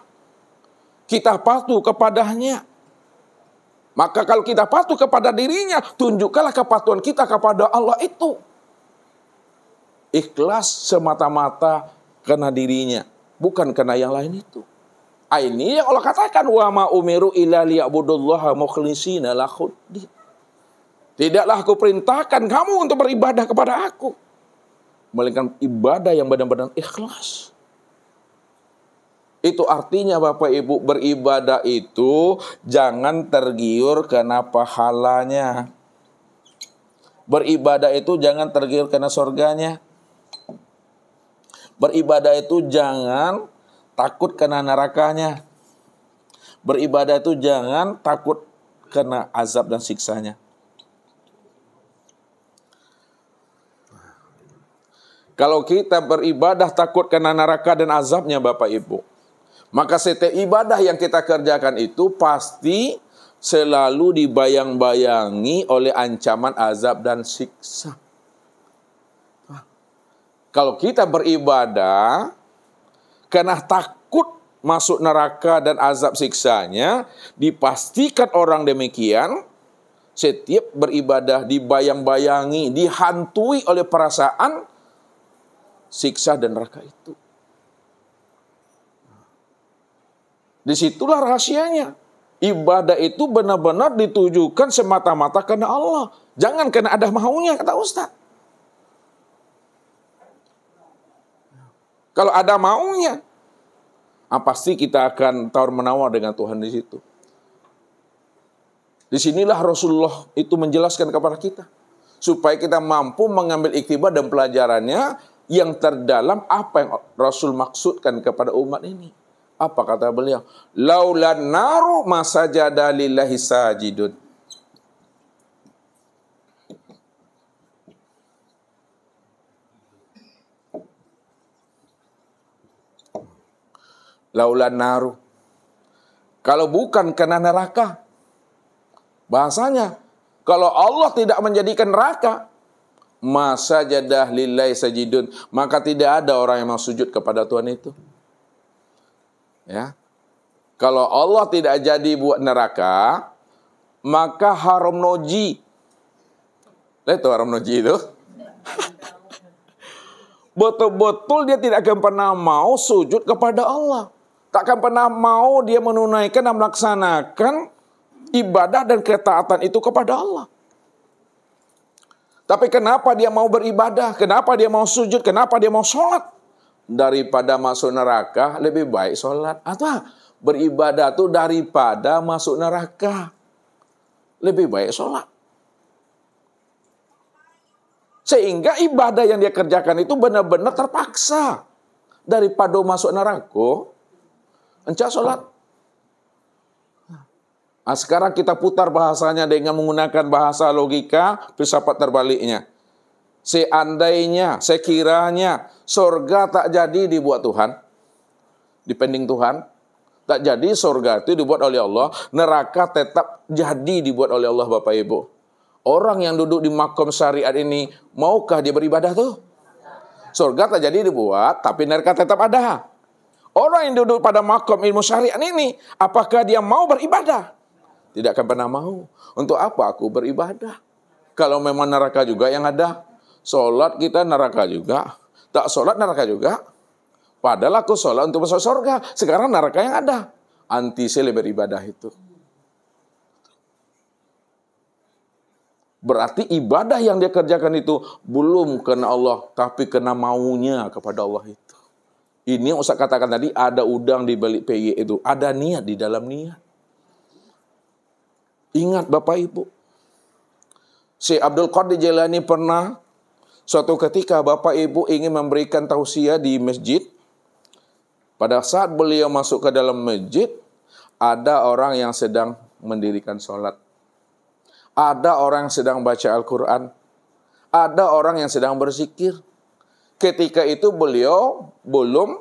Kita patuh kepadanya. Maka kalau kita patuh kepada dirinya, tunjukkanlah kepatuhan kita kepada Allah itu. Ikhlas semata-mata karena dirinya, bukan karena yang lain itu. Ini yang Allah katakan, wa ma umiru illa liya'budullaha mukhlishina lahuddin. Tidaklah aku perintahkan kamu untuk beribadah kepada aku, melainkan ibadah yang benar-benar ikhlas. Itu artinya Bapak Ibu, beribadah itu jangan tergiur karena pahalanya. Beribadah itu jangan tergiur karena surganya. Beribadah itu jangan takut karena nerakanya. Beribadah itu jangan takut karena azab dan siksanya. Kalau kita beribadah takut karena neraka dan azabnya Bapak Ibu, maka setiap ibadah yang kita kerjakan itu pasti selalu dibayang-bayangi oleh ancaman azab dan siksa. Kalau kita beribadah karena takut masuk neraka dan azab siksanya, dipastikan orang demikian setiap beribadah dibayang-bayangi, dihantui oleh perasaan siksa dan neraka itu. Disitulah rahasianya. Ibadah itu benar-benar ditujukan semata-mata karena Allah. Jangan karena ada maunya, kata Ustaz. Kalau ada maunya, pasti kita akan tawar-menawar dengan Tuhan di situ. Disinilah Rasulullah itu menjelaskan kepada kita, supaya kita mampu mengambil iktibar dan pelajarannya yang terdalam apa yang Rasul maksudkan kepada umat ini. Apa kata beliau? Laulan naru masajada lillahi sajidun. Laulan naru. Kalau bukan karena neraka. Bahasanya, kalau Allah tidak menjadikan neraka, masajadah lillahi sajidun, maka tidak ada orang yang mau sujud kepada Tuhan itu. Ya. Kalau Allah tidak jadi buat neraka, maka haram noji. Lihat tuh haram noji itu. Betul-betul dia tidak akan pernah mau sujud kepada Allah. takkan pernah mau dia menunaikan dan melaksanakan ibadah dan ketaatan itu kepada Allah. Tapi kenapa dia mau beribadah? Kenapa dia mau sujud? Kenapa dia mau sholat? Daripada masuk neraka, lebih baik sholat. Atau beribadah itu daripada masuk neraka, lebih baik sholat. Sehingga ibadah yang dia kerjakan itu benar-benar terpaksa. Daripada masuk neraka, encak sholat. Nah, sekarang kita putar bahasanya dengan menggunakan bahasa logika, filsafat terbaliknya. Seandainya, sekiranya surga tak jadi dibuat Tuhan, dipending Tuhan, tak jadi surga itu dibuat oleh Allah, neraka tetap jadi dibuat oleh Allah, Bapak Ibu. Orang yang duduk di makom syariat ini, maukah dia beribadah tuh? Surga tak jadi dibuat, tapi neraka tetap ada. Orang yang duduk pada makom ilmu syariat ini, apakah dia mau beribadah? Tidak akan pernah mau. Untuk apa aku beribadah? Kalau memang neraka juga yang ada. Sholat kita neraka juga. Tak sholat neraka juga. Padahal aku sholat untuk masuk surga. Sekarang neraka yang ada. Anti-sele beribadah itu. Berarti ibadah yang dia kerjakan itu belum kena Allah, tapi kena maunya kepada Allah itu. Ini yang Ustaz katakan tadi, ada udang di balik PY itu. Ada niat di dalam niat. Ingat Bapak Ibu, Syekh Abdul Qadir Jailani pernah suatu ketika Bapak Ibu ingin memberikan tausiah di masjid. Pada saat beliau masuk ke dalam masjid, ada orang yang sedang mendirikan sholat. Ada orang yang sedang baca Al-Quran. Ada orang yang sedang berzikir. Ketika itu beliau belum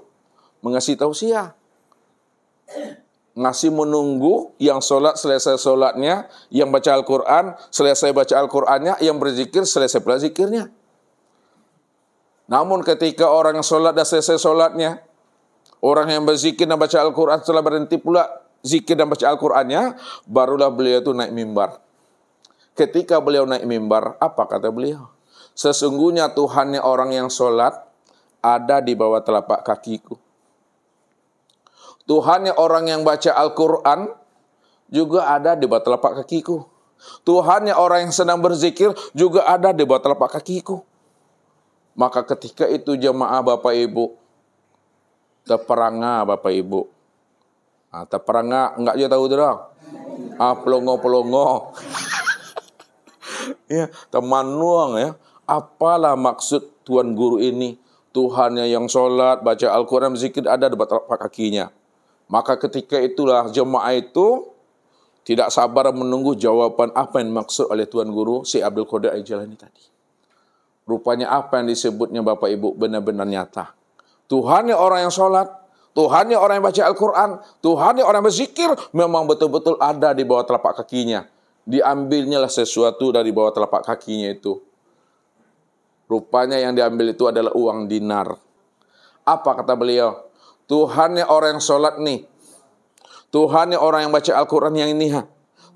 mengasih tausiah. Ngasih menunggu yang sholat selesai sholatnya, yang baca Al-Quran selesai baca Al-Qurannya, yang berzikir selesai pula zikirnya. Namun ketika orang yang sholat dah selesai sholatnya, orang yang berzikir dan baca Al-Quran setelah berhenti pula zikir dan baca Al-Qurannya, barulah beliau itu naik mimbar. Ketika beliau naik mimbar, apa kata beliau? Sesungguhnya Tuhannya orang yang sholat ada di bawah telapak kakiku. Tuhannya orang yang baca Al-Quran juga ada di bawah telapak kakiku. Tuhannya orang yang sedang berzikir juga ada di bawah telapak kakiku. Maka ketika itu jemaah Bapak Ibu, terperangah Bapak Ibu. Terperangah, enggak dia tahu dong. Pelongo-pelongo. Ya, teman nuang ya. Apalah maksud Tuan Guru ini? Tuhannya yang sholat, baca Al-Quran, berzikir ada di bawah telapak kakinya. Maka ketika itulah jemaah itu tidak sabar menunggu jawaban apa yang dimaksud oleh Tuan Guru Syekh Abdul Qadir Al-Jailani tadi. Rupanya apa yang disebutnya Bapak Ibu benar-benar nyata. Tuhannya orang yang sholat, Tuhannya orang yang baca Al-Quran, Tuhannya orang yang berzikir memang betul-betul ada di bawah telapak kakinya. Diambilnya lah sesuatu dari bawah telapak kakinya itu. Rupanya yang diambil itu adalah uang dinar. Apa kata beliau? Tuhannya orang yang sholat nih. Tuhannya orang yang baca Al-Quran yang ini.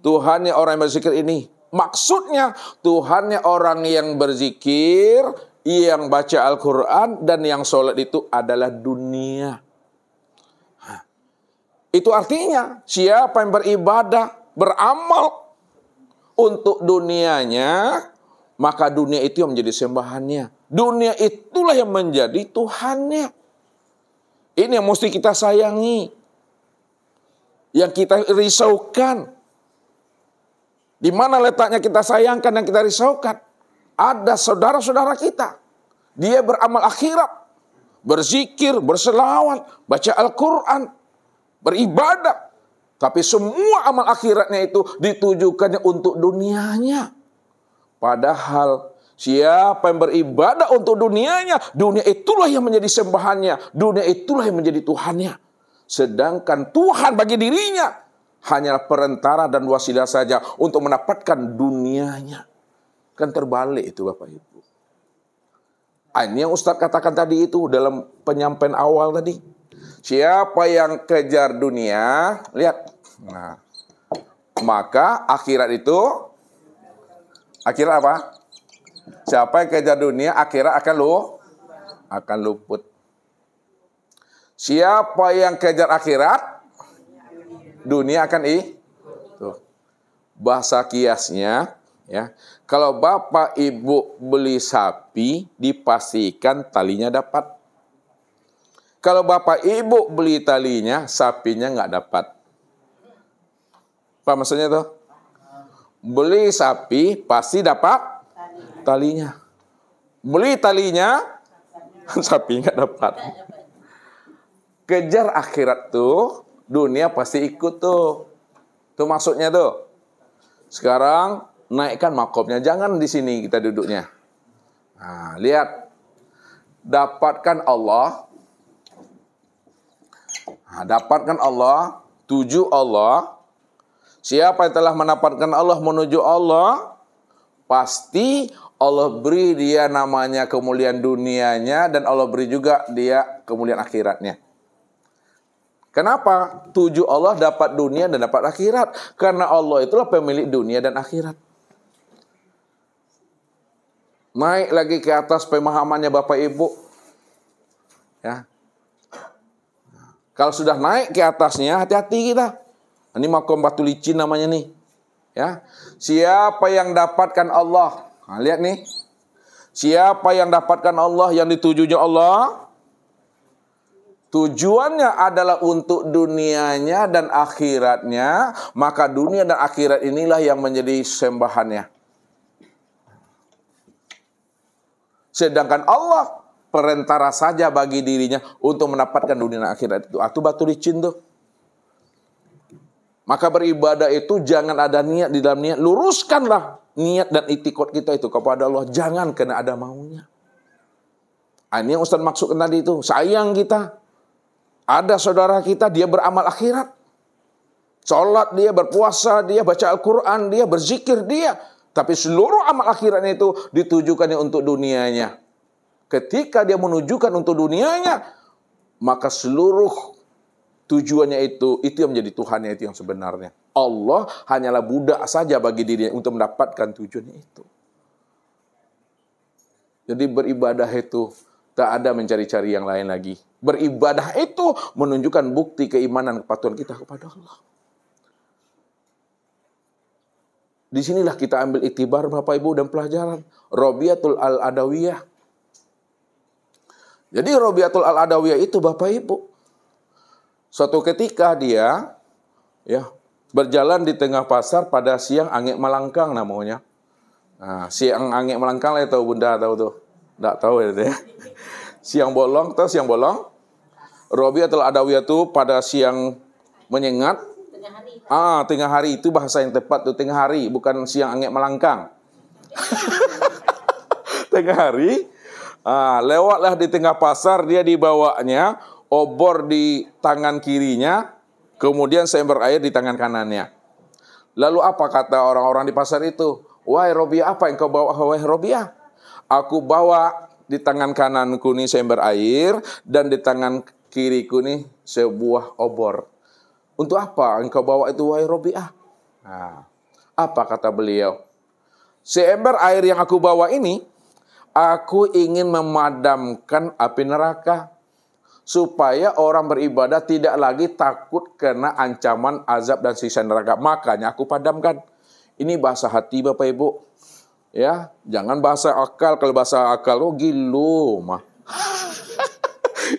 Tuhannya orang yang berzikir ini. Maksudnya Tuhannya orang yang berzikir, yang baca Al-Quran, dan yang sholat itu adalah dunia. Itu artinya siapa yang beribadah, beramal untuk dunianya, maka dunia itu yang menjadi sembahannya. Dunia itulah yang menjadi Tuhannya. Ini yang mesti kita sayangi. Yang kita risaukan. Di mana letaknya kita sayangkan dan kita risaukan? Ada saudara-saudara kita. Dia beramal akhirat. Berzikir, berselawat, baca Al-Quran, beribadah. Tapi semua amal akhiratnya itu ditujukannya untuk dunianya. Padahal siapa yang beribadah untuk dunianya, dunia itulah yang menjadi sembahannya, dunia itulah yang menjadi Tuhannya. Sedangkan Tuhan bagi dirinya hanyalah perantara dan wasilah saja untuk mendapatkan dunianya. Kan terbalik itu Bapak Ibu. Ini yang Ustaz katakan tadi itu dalam penyampaian awal tadi. Siapa yang kejar dunia, lihat. Nah, maka akhirat itu, akhirat apa? Siapa yang kejar dunia, akhirat akan luput. Siapa yang kejar akhirat, dunia akan tuh. Bahasa kiasnya, ya. Kalau bapak ibu beli sapi, dipastikan talinya dapat. Kalau bapak ibu beli talinya, sapinya nggak dapat. Apa maksudnya tuh? Beli sapi pasti dapat talinya. Beli talinya, sapi nggak dapat. Kejar akhirat tuh, dunia pasti ikut tuh. Tuh maksudnya tuh. Sekarang naikkan makomnya, jangan di sini kita duduknya. Nah, lihat. Dapatkan Allah. Nah, dapatkan Allah, tuju Allah. Siapa yang telah mendapatkan Allah, menuju Allah, pasti Allah beri dia namanya kemuliaan dunianya, dan Allah beri juga dia kemuliaan akhiratnya. Kenapa? Tuju Allah dapat dunia dan dapat akhirat. Karena Allah itulah pemilik dunia dan akhirat. Naik lagi ke atas pemahamannya Bapak Ibu. Ya. Kalau sudah naik ke atasnya, hati-hati kita. Ini makom batu licin namanya nih. Ya. Siapa yang dapatkan Allah? Nah, lihat nih. Siapa yang dapatkan Allah, yang ditujunya Allah? Tujuannya adalah untuk dunianya dan akhiratnya, maka dunia dan akhirat inilah yang menjadi sembahannya. Sedangkan Allah perantara saja bagi dirinya untuk mendapatkan dunia dan akhirat itu. Itu batu licin tuh. Maka beribadah itu jangan ada niat di dalam niat. Luruskanlah niat dan itikad kita itu kepada Allah. Jangan kena ada maunya. Ini yang Ustaz maksudkan tadi itu. Sayang kita. Ada saudara kita, dia beramal akhirat. Sholat dia, berpuasa dia, baca Al-Quran dia, berzikir dia. Tapi seluruh amal akhiratnya itu ditujukannya untuk dunianya. Ketika dia menunjukkan untuk dunianya, maka seluruh tujuannya itu yang menjadi Tuhannya itu yang sebenarnya. Allah hanyalah budak saja bagi dirinya untuk mendapatkan tujuannya itu. Jadi beribadah itu tak ada mencari-cari yang lain lagi. Beribadah itu menunjukkan bukti keimanan kepatuhan kita kepada Allah. Disinilah kita ambil iktibar Bapak Ibu dan pelajaran. Rabiatul Al-Adawiyah. Jadi Rabiatul Al-Adawiyah itu Bapak Ibu. Suatu ketika dia berjalan di tengah pasar pada siang angin melangkang namanya. Nah, siang angin melangkang lah tahu Bunda tahu tuh. Enggak tahu ya. Siang bolong, tahu siang bolong? Rabiatul Adawiyah itu pada siang menyengat. Tengah hari itu bahasa yang tepat tuh, tengah hari, bukan siang angin melangkang. Tengah hari, lewatlah di tengah pasar, dia dibawanya obor di tangan kirinya, kemudian seember air di tangan kanannya. Lalu apa kata orang-orang di pasar itu? Wahai Rabiah, apa yang kau bawa wahai Rabiah? Aku bawa di tangan kananku nih seember air, dan di tangan kiriku nih sebuah obor. Untuk apa engkau bawa itu wahai Rabiah? Nah, apa kata beliau? Seember air yang aku bawa ini, aku ingin memadamkan api neraka. Supaya orang beribadah tidak lagi takut kena ancaman azab dan siksa neraka. Makanya aku padamkan. Ini bahasa hati Bapak Ibu. Ya, jangan bahasa akal. Kalau bahasa akal, gilu mah.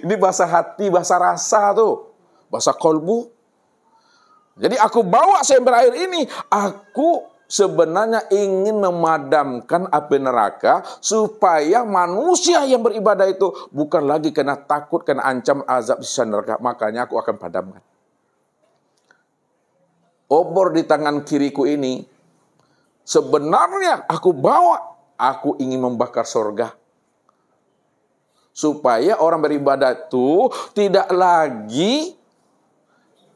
Ini bahasa hati, bahasa rasa tuh. Bahasa kolbu. Jadi aku bawa seember air ini. Aku sebenarnya ingin memadamkan api neraka. Supaya manusia yang beribadah itu bukan lagi kena takut, kena ancam azab siksa neraka. Makanya aku akan padamkan. Obor di tangan kiriku ini. Sebenarnya aku bawa. Aku ingin membakar surga. Supaya orang beribadah itu tidak lagi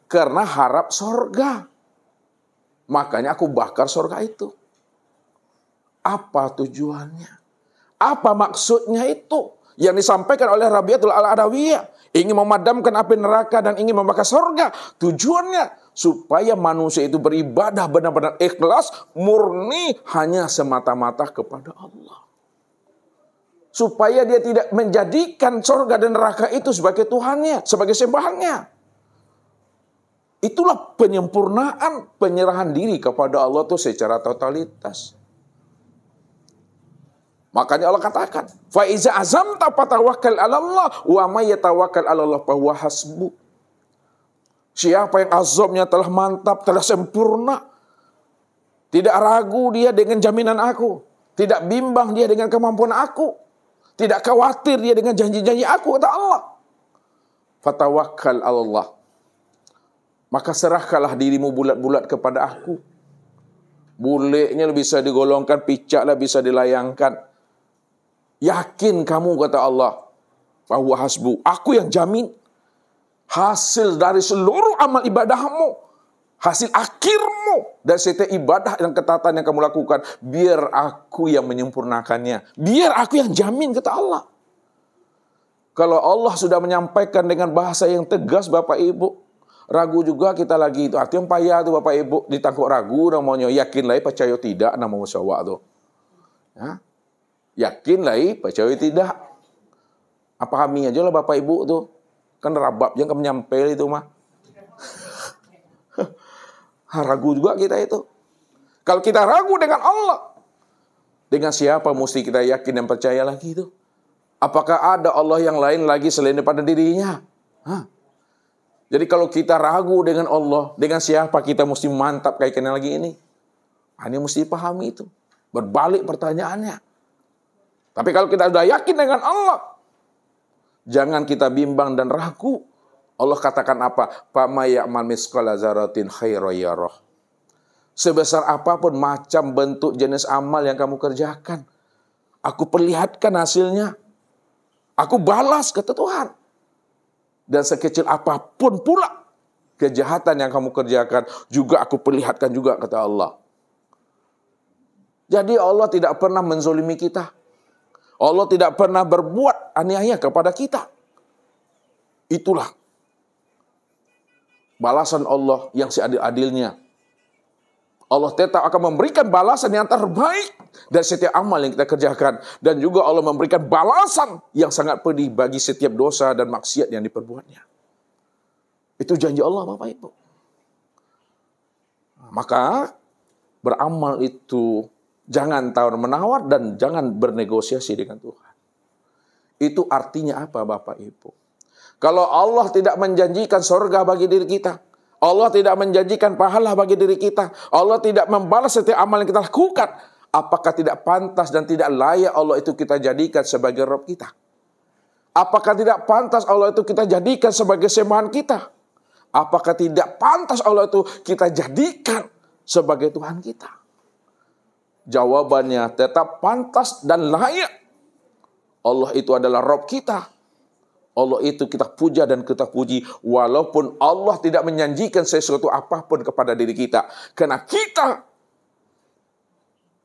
karena harap surga. Makanya aku bakar surga itu. Apa tujuannya? Apa maksudnya itu? Yang disampaikan oleh Rabiatul Al-Adawiyah. Ingin memadamkan api neraka dan ingin membakar surga. Tujuannya supaya manusia itu beribadah benar-benar ikhlas, murni, hanya semata-mata kepada Allah. supaya dia tidak menjadikan surga dan neraka itu sebagai Tuhannya, sebagai sembahannya. Itulah penyempurnaan penyerahan diri kepada Allah itu secara totalitas. Makanya Allah katakan, fa iza azamta fatawakkal 'ala Allah wa may yatawakkal 'ala Allah fa huwa hasbuh. Siapa yang azamnya telah mantap, telah sempurna, tidak ragu dia dengan jaminan aku, tidak bimbang dia dengan kemampuan aku, tidak khawatir dia dengan janji-janji aku, kata Allah. Fatawakkal 'ala Allah. Maka serahkanlah dirimu bulat-bulat kepada aku. Buliknya bisa digolongkan, picaklah bisa dilayangkan. Yakin kamu, kata Allah, bahwa hasbu, aku yang jamin hasil dari seluruh amal ibadahmu, hasil akhirmu dari setiap ibadah dan ketaatan yang kamu lakukan, biar aku yang menyempurnakannya, biar aku yang jamin, kata Allah. Kalau Allah sudah menyampaikan dengan bahasa yang tegas, Bapak Ibu, ragu juga kita lagi itu. Artinya payah tuh Bapak Ibu ditangkap ragu namanya, yakin lah percaya tidak nama musyawa tuh. Ya? Yakin lah percaya tidak. Apa kami aja lah Bapak Ibu tuh. Kan rabab yang kamu nyampel itu mah. Ragu juga kita itu. Kalau kita ragu dengan Allah, dengan siapa mesti kita yakin dan percaya lagi itu? Apakah ada Allah yang lain lagi selain daripada dirinya? Hah? Jadi kalau kita ragu dengan Allah, dengan siapa kita mesti mantap kayak kenal lagi ini? Ini mesti dipahami itu. Berbalik pertanyaannya. Tapi kalau kita sudah yakin dengan Allah, jangan kita bimbang dan ragu. Allah katakan apa? Fama ya'mal misqala dzarratin khairan yarah. Sebesar apapun macam bentuk jenis amal yang kamu kerjakan, aku perlihatkan hasilnya. Aku balas, kata Tuhan. Dan sekecil apapun pula kejahatan yang kamu kerjakan, juga aku perlihatkan juga, kata Allah. Jadi Allah tidak pernah menzolimi kita. Allah tidak pernah berbuat aniaya kepada kita. Itulah balasan Allah yang seadil-adilnya. Allah tetap akan memberikan balasan yang terbaik dari setiap amal yang kita kerjakan. Dan juga Allah memberikan balasan yang sangat pedih bagi setiap dosa dan maksiat yang diperbuatnya. Itu janji Allah, Bapak Ibu. Maka beramal itu jangan tawar-menawar dan jangan bernegosiasi dengan Tuhan. Itu artinya apa, Bapak Ibu? Kalau Allah tidak menjanjikan surga bagi diri kita, Allah tidak menjanjikan pahala bagi diri kita, Allah tidak membalas setiap amal yang kita lakukan, apakah tidak pantas dan tidak layak Allah itu kita jadikan sebagai Rabb kita? Apakah tidak pantas Allah itu kita jadikan sebagai sembahan kita? Apakah tidak pantas Allah itu kita jadikan sebagai Tuhan kita? Jawabannya tetap pantas dan layak. Allah itu adalah Rabb kita. Allah itu kita puja dan kita puji, walaupun Allah tidak menjanjikan sesuatu apapun kepada diri kita. Karena kita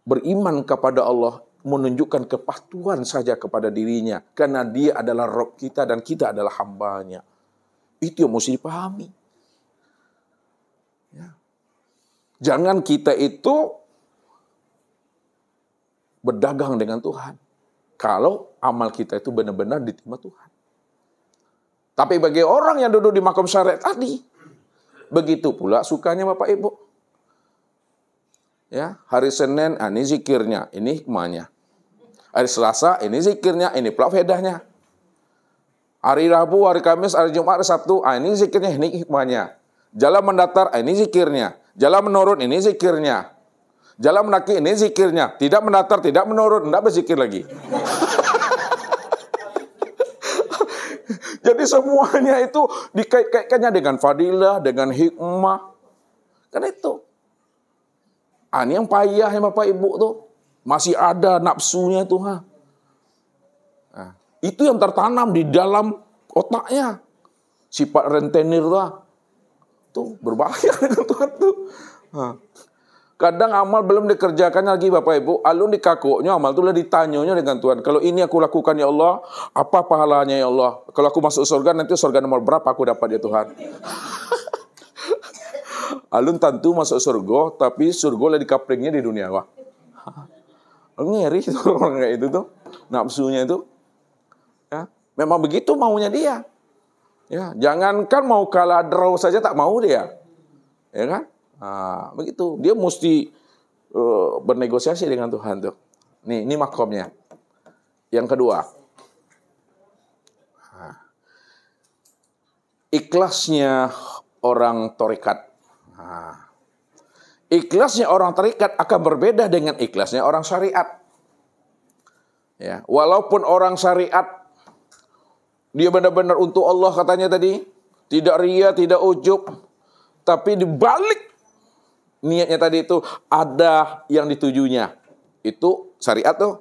beriman kepada Allah, menunjukkan kepatuhan saja kepada dirinya. Karena dia adalah Rabb kita dan kita adalah hambanya. Itu yang mesti dipahami. Ya. Jangan kita itu berdagang dengan Tuhan, kalau amal kita itu benar-benar diterima Tuhan. Tapi bagi orang yang duduk di makom syariat tadi, begitu pula sukanya Bapak Ibu. Ya, hari Senin, ini zikirnya, ini hikmahnya. Hari Selasa, ini zikirnya, ini pula faedahnya. Hari Rabu, hari Kamis, hari Jumat, hari Sabtu, ini zikirnya, ini hikmahnya. Jalan mendatar, ini zikirnya. Jalan menurun, ini zikirnya. Jalan mendaki, ini zikirnya. Tidak mendatar, tidak menurun, tidak berzikir lagi. Jadi semuanya itu dikait-kaitkannya dengan fadilah, dengan hikmah. Kan itu. Ini yang payah ya Bapak Ibu tuh. Masih ada nafsunya tuh. Nah, itu yang tertanam di dalam otaknya. Sifat rentenir lah. Tuh berbahaya dengan Tuhan tuh. Nah. Kadang amal belum dikerjakan lagi Bapak Ibu, alun dikakuknya amal itu lah ditanyanya dengan Tuhan. Kalau ini aku lakukan ya Allah, apa pahalanya ya Allah? Kalau aku masuk surga, nanti surga nomor berapa aku dapat ya Tuhan? Alun tentu masuk surga, tapi surga lah dikaplingnya di dunia. Wah. Ngeri itu orang kayak itu tuh. nafsunya itu. Ya, memang begitu maunya dia. Ya, jangankan mau kalah draw saja tak mau dia. Ya kan? Nah, begitu. Dia mesti bernegosiasi dengan Tuhan tuh. Ini makomnya. Yang kedua, ikhlasnya orang tarekat. Ikhlasnya orang tarekat akan berbeda dengan ikhlasnya orang syariat. Ya, walaupun orang syariat dia benar-benar untuk Allah katanya tadi, tidak ria, tidak ujub, tapi di balik niatnya tadi itu ada yang ditujunya. Itu syariat tuh.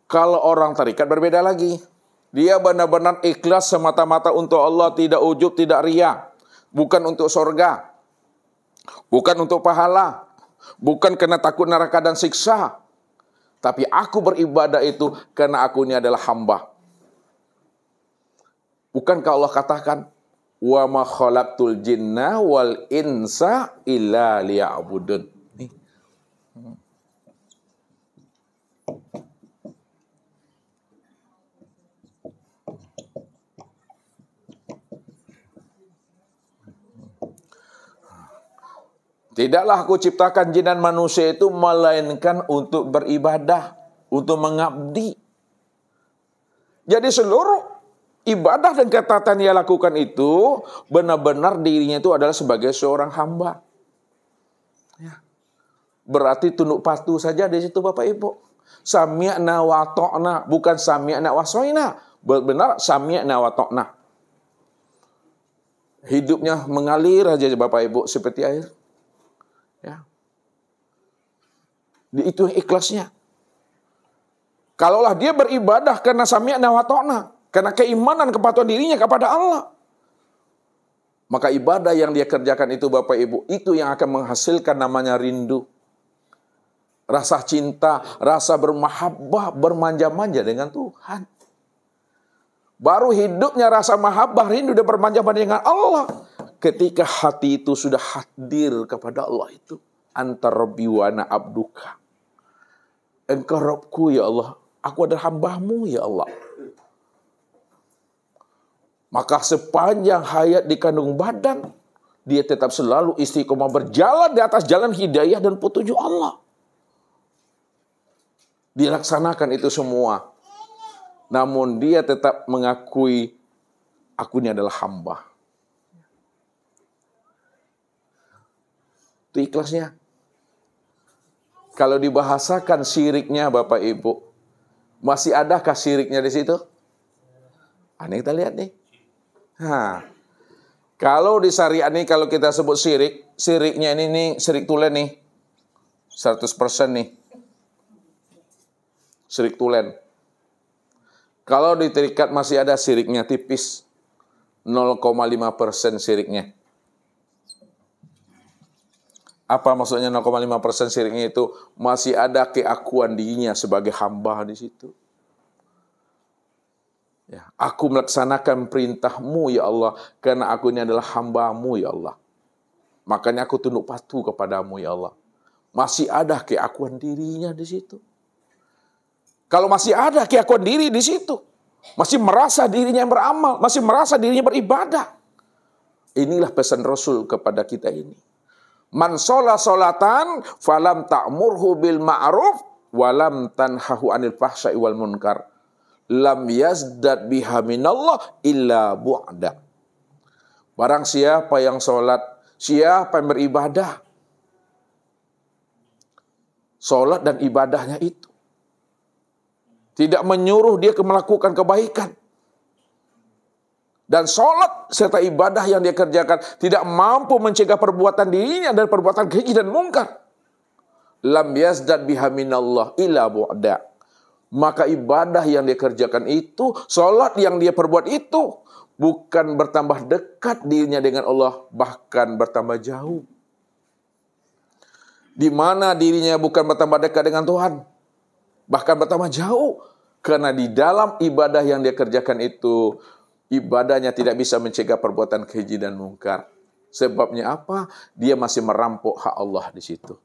Kalau orang tarekat berbeda lagi. Dia benar-benar ikhlas semata-mata untuk Allah, tidak ujub, tidak ria. Bukan untuk surga. Bukan untuk pahala. Bukan karena takut neraka dan siksa. Tapi aku beribadah itu karena aku ini adalah hamba. Bukankah Allah katakan, wa ma khalaqtul jinna wal insa illa liya'budun. Tidaklah aku ciptakan jin dan manusia itu melainkan untuk beribadah, untuk mengabdi. Jadi seluruh ibadah dan ketaatan yang lakukan itu benar-benar dirinya itu adalah sebagai seorang hamba. Ya. Berarti tunduk patuh saja di situ Bapak Ibu. Sami'na wa ta'na, bukan sami'na wa so'ina. Benar sami'na wa ta'na. Hidupnya mengalir aja Bapak Ibu seperti air. Ya. Itu ikhlasnya. Kalaulah dia beribadah karena sami'na wa ta'na, karena keimanan kepatuhan dirinya kepada Allah, maka ibadah yang dia kerjakan itu Bapak Ibu, itu yang akan menghasilkan namanya rindu. Rasa cinta, rasa bermahabbah, bermanja-manja dengan Tuhan. Baru hidupnya rasa mahabbah, rindu dan bermanja-manja dengan Allah. Ketika hati itu sudah hadir kepada Allah itu. Anta Rabbi wa ana abduka. Engkau Rabbku ya Allah. Aku adalah hambamu ya Allah. Maka sepanjang hayat di kandung badan, dia tetap selalu istiqomah berjalan di atas jalan hidayah dan petunjuk Allah. Dilaksanakan itu semua. Namun dia tetap mengakui, aku ini adalah hamba. Itu ikhlasnya. Kalau dibahasakan syiriknya Bapak Ibu, masih adakah syiriknya di situ? Ini kita lihat nih. Kalau di syariat nih, kalau kita sebut syirik, syiriknya ini nih, syirik tulen nih. 100% nih. Syirik tulen. Kalau di tarekat masih ada syiriknya tipis. 0,5% syiriknya. Apa maksudnya 0,5% syiriknya itu? Masih ada keakuan dirinya sebagai hamba di situ. Ya, aku melaksanakan perintahmu ya Allah, karena aku ini adalah hambamu ya Allah. Makanya aku tunduk patuh kepadamu ya Allah. Masih ada keakuan dirinya di situ. Kalau masih ada keakuan diri di situ, masih merasa dirinya yang beramal, masih merasa dirinya beribadah. Inilah pesan Rasul kepada kita ini. Man sholat sholatan falam ta'murhu bil ma'ruf walam tanhahu anil fahsya'i wal munkar lam yazdad biha minallah illa bu'da. Barang siapa yang sholat, siapa yang beribadah, sholat dan ibadahnya itu tidak menyuruh dia melakukan kebaikan, dan sholat serta ibadah yang dia kerjakan tidak mampu mencegah perbuatan dirinya dari perbuatan keji dan mungkar, lam yazdad biha minallah illa bu'da. Maka ibadah yang dia kerjakan itu, sholat yang dia perbuat itu, bukan bertambah dekat dirinya dengan Allah, bahkan bertambah jauh. Di mana dirinya bukan bertambah dekat dengan Tuhan, bahkan bertambah jauh. Karena di dalam ibadah yang dia kerjakan itu, ibadahnya tidak bisa mencegah perbuatan keji dan mungkar. Sebabnya apa? Dia masih merampok hak Allah di situ.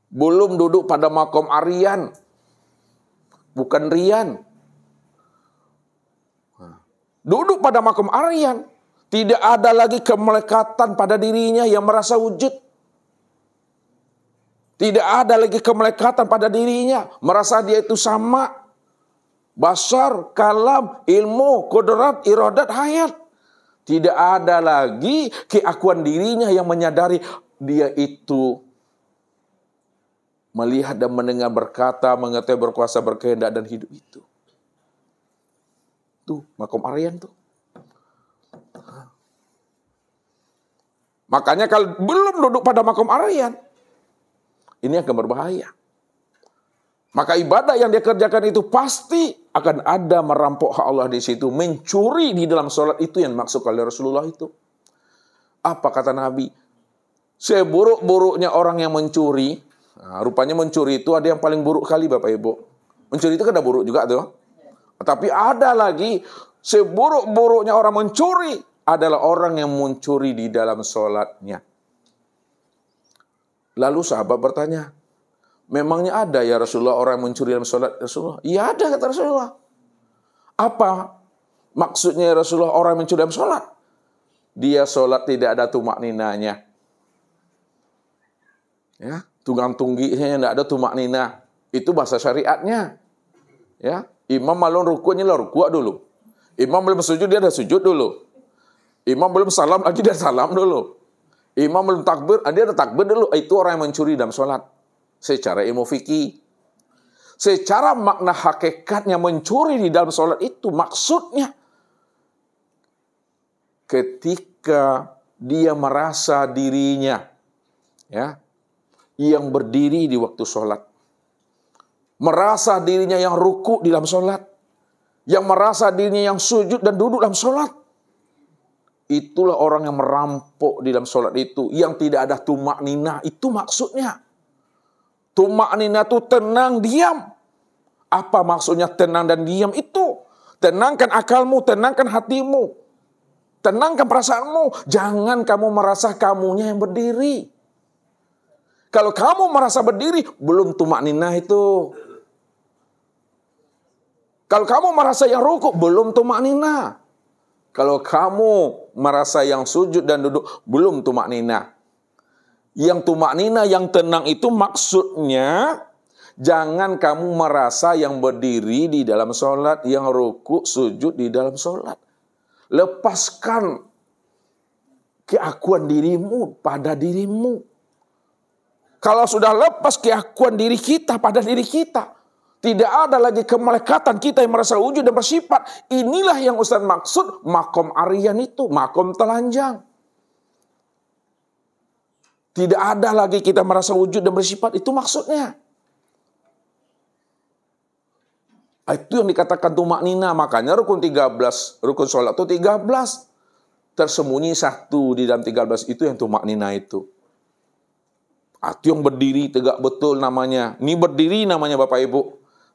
Belum duduk pada makom aryan, bukan riyan. Duduk pada makom aryan, tidak ada lagi kemelekatan pada dirinya yang merasa wujud. Tidak ada lagi kemelekatan pada dirinya, merasa dia itu sama. Basar, kalam, ilmu, kodrat, iradat, hayat. Tidak ada lagi keakuan dirinya yang menyadari dia itu melihat dan mendengar, berkata, mengetahui, berkuasa, berkehendak dan hidup itu. Tuh, makom aryan tuh. Makanya kalau belum duduk pada makom aryan, ini akan berbahaya. Maka ibadah yang dia kerjakan itu pasti akan ada merampok hak Allah di situ. Mencuri di dalam sholat itu yang maksud oleh Rasulullah itu. Apa kata Nabi? Seburuk-buruknya orang yang mencuri. Nah, rupanya mencuri itu ada yang paling buruk kali Bapak Ibu. Mencuri itu kan ada buruk juga tuh. Tapi ada lagi, seburuk-buruknya orang mencuri adalah orang yang mencuri di dalam sholatnya. Lalu sahabat bertanya, memangnya ada ya Rasulullah orang yang mencuri dalam sholat Rasulullah? Iya ada kata Rasulullah. Apa maksudnya ya Rasulullah orang yang mencuri dalam sholat? Dia sholat tidak ada tumak ninanya. Ya, tunggang tungginya tidak ada tumak nina. Itu bahasa syariatnya. Ya, imam malun rukuknya lah rukuk dulu. Imam belum sujud dia ada sujud dulu. Imam belum salam lagi dia salam dulu. Imam belum takbir, dia ada takbir dulu. Itu orang yang mencuri dalam sholat. Secara ilmu fikih. Secara makna hakikatnya mencuri di dalam sholat itu maksudnya ketika dia merasa dirinya ya yang berdiri di waktu sholat. Merasa dirinya yang ruku di dalam sholat. Yang merasa dirinya yang sujud dan duduk dalam sholat. Itulah orang yang merampok di dalam sholat itu. Yang tidak ada tumak nina. Itu maksudnya. Tumak nina itu tenang, diam. Apa maksudnya tenang dan diam itu? Tenangkan akalmu, tenangkan hatimu. Tenangkan perasaanmu. Jangan kamu merasa kamunya yang berdiri. Kalau kamu merasa berdiri, belum tumak nina itu. Kalau kamu merasa yang rukuk, belum tumak nina. Kalau kamu merasa yang sujud dan duduk, belum tumak nina. Yang tumak nina, yang tenang itu maksudnya, jangan kamu merasa yang berdiri di dalam sholat, yang rukuk, sujud di dalam sholat. Lepaskan keakuan dirimu pada dirimu. Kalau sudah lepas keakuan diri kita pada diri kita, tidak ada lagi kemelekatan kita yang merasa wujud dan bersifat. Inilah yang Ustaz maksud makom aryan itu, makom telanjang. Tidak ada lagi kita merasa wujud dan bersifat, itu maksudnya. Itu yang dikatakan tumak nina. Makanya rukun 13, rukun sholat itu 13. Tersembunyi satu di dalam 13 itu yang tumak nina itu. Itu yang berdiri tegak betul namanya. Ini berdiri namanya Bapak Ibu.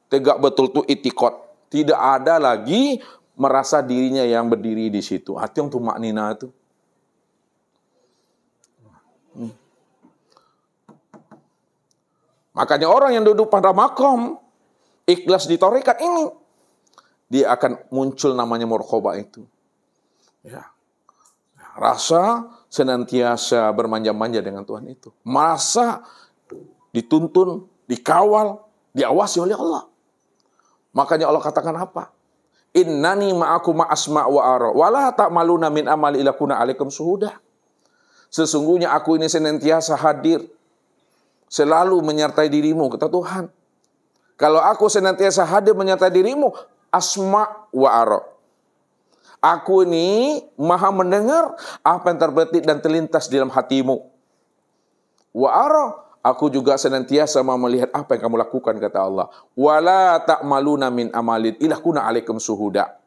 Tegak betul itu itikad. Tidak ada lagi merasa dirinya yang berdiri di situ. Itu yang tumak nina itu. Makanya orang yang duduk pada makom ikhlas di tarekat ini, dia akan muncul namanya muraqabah itu. Ya. Rasa senantiasa bermanja-manja dengan Tuhan itu. Merasa dituntun, dikawal, diawasi oleh Allah. Makanya Allah katakan apa? Innani ma'akum ma'asma' wa ara wa la ta'maluna min amali illa kunna 'alaikum syuhuda. Sesungguhnya aku ini senantiasa hadir, selalu menyertai dirimu, kata Tuhan. Kalau aku senantiasa hadir menyertai dirimu, asma' wa ara. Aku ini maha mendengar apa yang terbetik dan terlintas di dalam hatimu. Wa ara, aku juga senantiasa mau melihat apa yang kamu lakukan, kata Allah. Wala ta'maluna min amalin illa kunna 'alaikum syuhuda.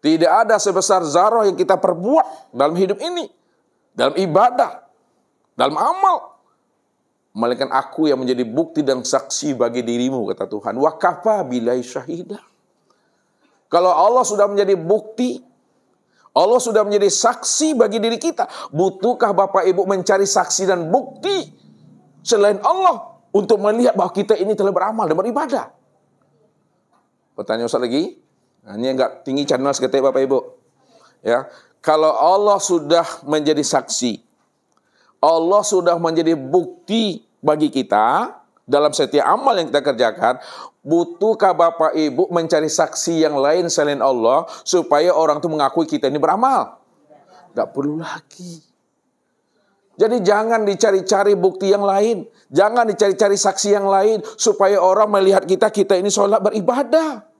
Tidak ada sebesar zarah yang kita perbuat dalam hidup ini, dalam ibadah, dalam amal, melainkan aku yang menjadi bukti dan saksi bagi dirimu, kata Tuhan. Wa kafa billahi syahida. Kalau Allah sudah menjadi bukti, Allah sudah menjadi saksi bagi diri kita, butuhkah Bapak Ibu mencari saksi dan bukti selain Allah untuk melihat bahwa kita ini telah beramal dan beribadah? Pertanyaan Ustaz lagi. Nah, ini agak tinggi channel seketik Bapak Ibu. Ya, kalau Allah sudah menjadi saksi, Allah sudah menjadi bukti bagi kita dalam setiap amal yang kita kerjakan, butuhkah Bapak Ibu mencari saksi yang lain selain Allah supaya orang itu mengakui kita ini beramal? Tidak perlu lagi. Jadi jangan dicari-cari bukti yang lain. Jangan dicari-cari saksi yang lain supaya orang melihat kita ini sholat beribadah.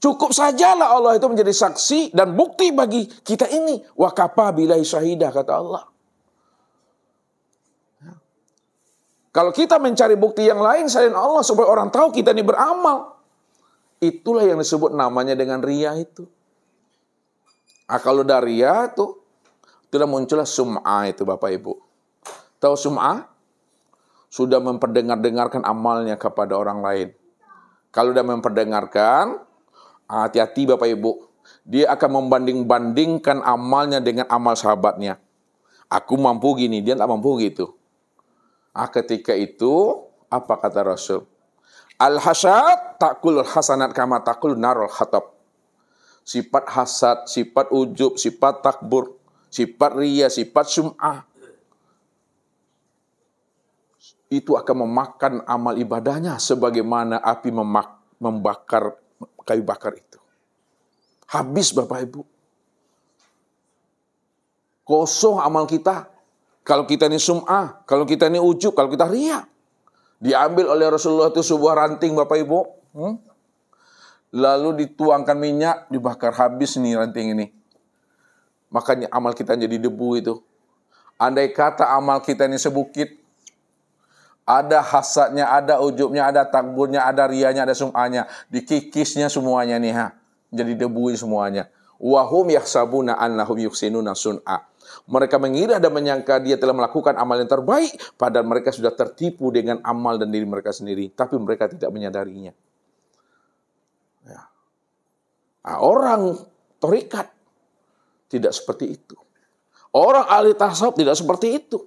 Cukup sajalah Allah itu menjadi saksi dan bukti bagi kita ini. Wa kafa billahi syahidah, kata Allah. Kalau kita mencari bukti yang lain selain Allah supaya orang tahu kita ini beramal, itulah yang disebut namanya dengan riya itu. Kalau dari riya itu, itulah muncullah sum'ah itu Bapak Ibu. Tahu sum'ah? Sudah memperdengar-dengarkan amalnya kepada orang lain. Kalau sudah memperdengarkan, hati-hati Bapak Ibu. Dia akan membanding-bandingkan amalnya dengan amal sahabatnya. Aku mampu gini, dia tak mampu gitu. Ketika itu, apa kata Rasul? Al-hasad ta'kulul hasanat kama ta'kulun narul khatab. Sifat hasad, sifat ujub, sifat takbur, sifat riya, sifat sum'ah, itu akan memakan amal ibadahnya sebagaimana api membakar kayu bakar itu. Habis Bapak Ibu. Kosong amal kita. Kalau kita ini sum'ah, kalau kita ini ujub, kalau kita riya. Diambil oleh Rasulullah itu sebuah ranting Bapak Ibu. Lalu dituangkan minyak, dibakar, habis nih ranting ini. Makanya amal kita jadi debu itu. Andai kata amal kita ini sebukit, ada hasadnya, ada ujubnya, ada takburnya, ada riyanya, ada sum'ahnya, dikikisnya semuanya nih jadi debu semuanya. Wahum yahsabuna annahum yuhsinuna sun'a. Mereka mengira dan menyangka dia telah melakukan amal yang terbaik, padahal mereka sudah tertipu dengan amal dan diri mereka sendiri, tapi mereka tidak menyadarinya. Ya. Orang thariqat tidak seperti itu. Orang ahli tasawuf tidak seperti itu.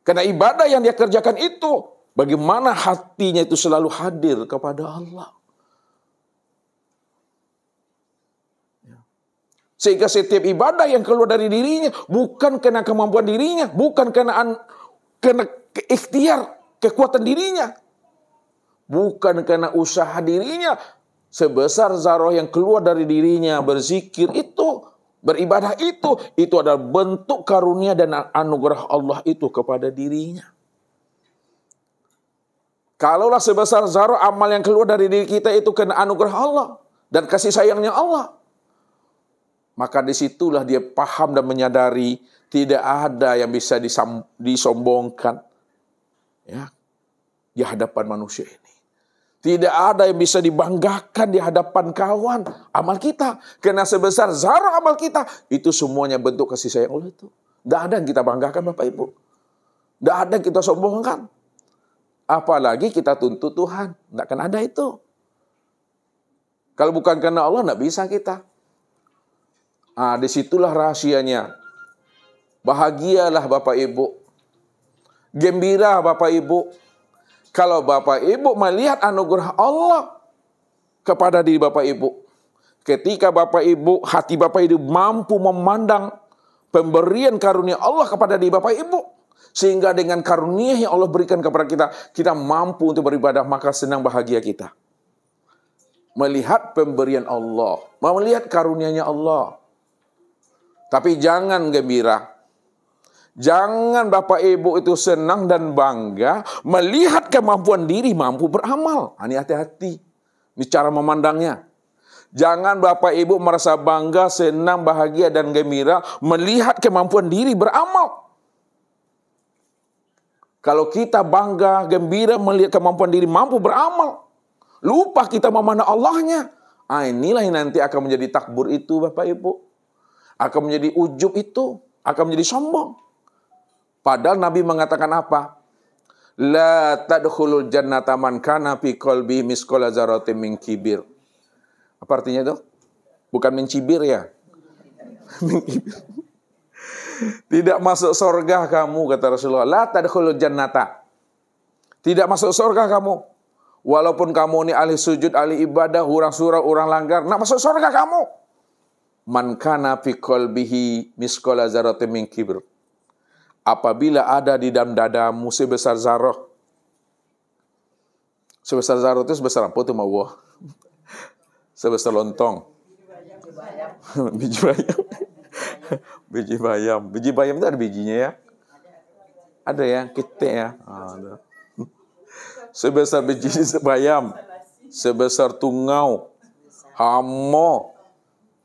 Karena ibadah yang dia kerjakan itu, bagaimana hatinya itu selalu hadir kepada Allah. Sehingga setiap ibadah yang keluar dari dirinya, bukan karena kemampuan dirinya, bukan karena ikhtiar, kekuatan dirinya, bukan karena usaha dirinya, sebesar zarah yang keluar dari dirinya, berzikir itu, beribadah itu adalah bentuk karunia dan anugerah Allah itu kepada dirinya. Kalaulah sebesar zarah amal yang keluar dari diri kita itu kena anugerah Allah dan kasih sayangnya Allah, maka disitulah dia paham dan menyadari tidak ada yang bisa disombongkan ya, di hadapan manusia ini. Tidak ada yang bisa dibanggakan di hadapan kawan amal kita. Karena sebesar zarah amal kita, itu semuanya bentuk kasih sayang Allah itu. Tidak ada yang kita banggakan Bapak Ibu. Tidak ada yang kita sombongkan. Apalagi kita tuntut Tuhan. Tidak akan ada itu. Kalau bukan karena Allah, tidak bisa kita. Disitulah rahasianya. Bahagialah Bapak Ibu. Gembira Bapak Ibu. Kalau Bapak Ibu melihat anugerah Allah kepada diri Bapak Ibu. Ketika Bapak Ibu, hati Bapak Ibu mampu memandang pemberian karunia Allah kepada diri Bapak Ibu. Sehingga dengan karunia yang Allah berikan kepada kita, kita mampu untuk beribadah, maka senang bahagia kita. Melihat pemberian Allah, melihat karunianya Allah. Tapi jangan gembira. Jangan Bapak Ibu itu senang dan bangga melihat kemampuan diri mampu beramal. Ini hati-hati. Ini cara memandangnya. Jangan Bapak Ibu merasa bangga, senang, bahagia, dan gembira melihat kemampuan diri beramal. Kalau kita bangga, gembira melihat kemampuan diri mampu beramal, lupa kita memandang Allahnya. Inilah yang nanti akan menjadi takbur itu Bapak Ibu. Akan menjadi ujub itu. Akan menjadi sombong. Padahal Nabi mengatakan apa? La tadkhulul jannata man kana fi qalbi misqala dzarratin min kibir. Apa artinya itu? Bukan mencibir ya. Tidak masuk surga kamu, kata Rasulullah. La tadkhulul jannata. Tidak masuk surga kamu. Walaupun kamu ini ahli sujud, ahli ibadah, orang surau, orang langgar, nak masuk surga kamu. Man kana fi qalbihi misqala dzarratin min kibr. Apabila ada di dalam dadamu sebesar zarah. Sebesar zarah itu sebesar apa tuh mawah? Sebesar lontong. Biji bayam. Biji bayam. Biji bayam itu ada bijinya ya? Ada ya, kete ya. Ada. Sebesar biji bayam. Sebesar tungau. Hamo.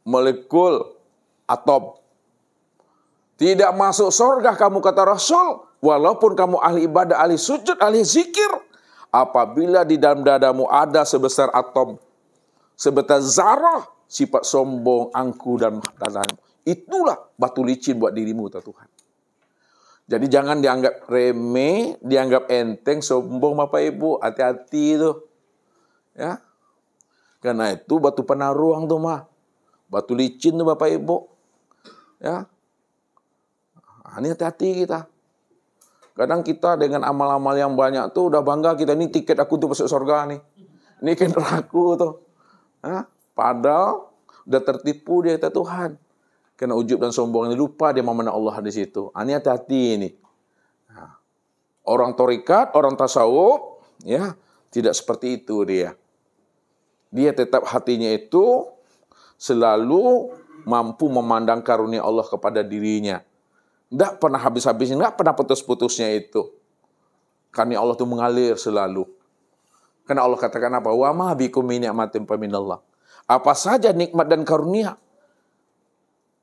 Molekul. Atom. Tidak masuk surga kamu kata Rasul. Walaupun kamu ahli ibadah, ahli sujud, ahli zikir. Apabila di dalam dadamu ada sebesar atom. Sebesar zarah. Sifat sombong, angku, dan dadamu. Itulah batu licin buat dirimu kata Tuhan. Jadi jangan dianggap remeh, dianggap enteng, sombong Bapak Ibu. Hati-hati itu. Ya. Karena itu batu penaruang tuh mah. Batu licin tuh Bapak Ibu. Ya. Ini hati-hati kita. Kadang kita dengan amal-amal yang banyak tuh udah bangga kita. Ini tiket aku tuh masuk surga nih. Ini tiket aku tuh. Hah? Padahal udah tertipu dia kata Tuhan. Karena ujub dan sombong ini lupa dia mana Allah di situ. Ini hati-hati ini. Nah, orang torikat, orang tasawuf, ya tidak seperti itu dia. Dia tetap hatinya itu selalu mampu memandang karunia Allah kepada dirinya. Tidak pernah habis-habisnya, tidak pernah putus-putusnya itu. Karena Allah itu mengalir selalu. Karena Allah katakan apa? Wa ma bikum min ni'matin faminallah. Apa saja nikmat dan karunia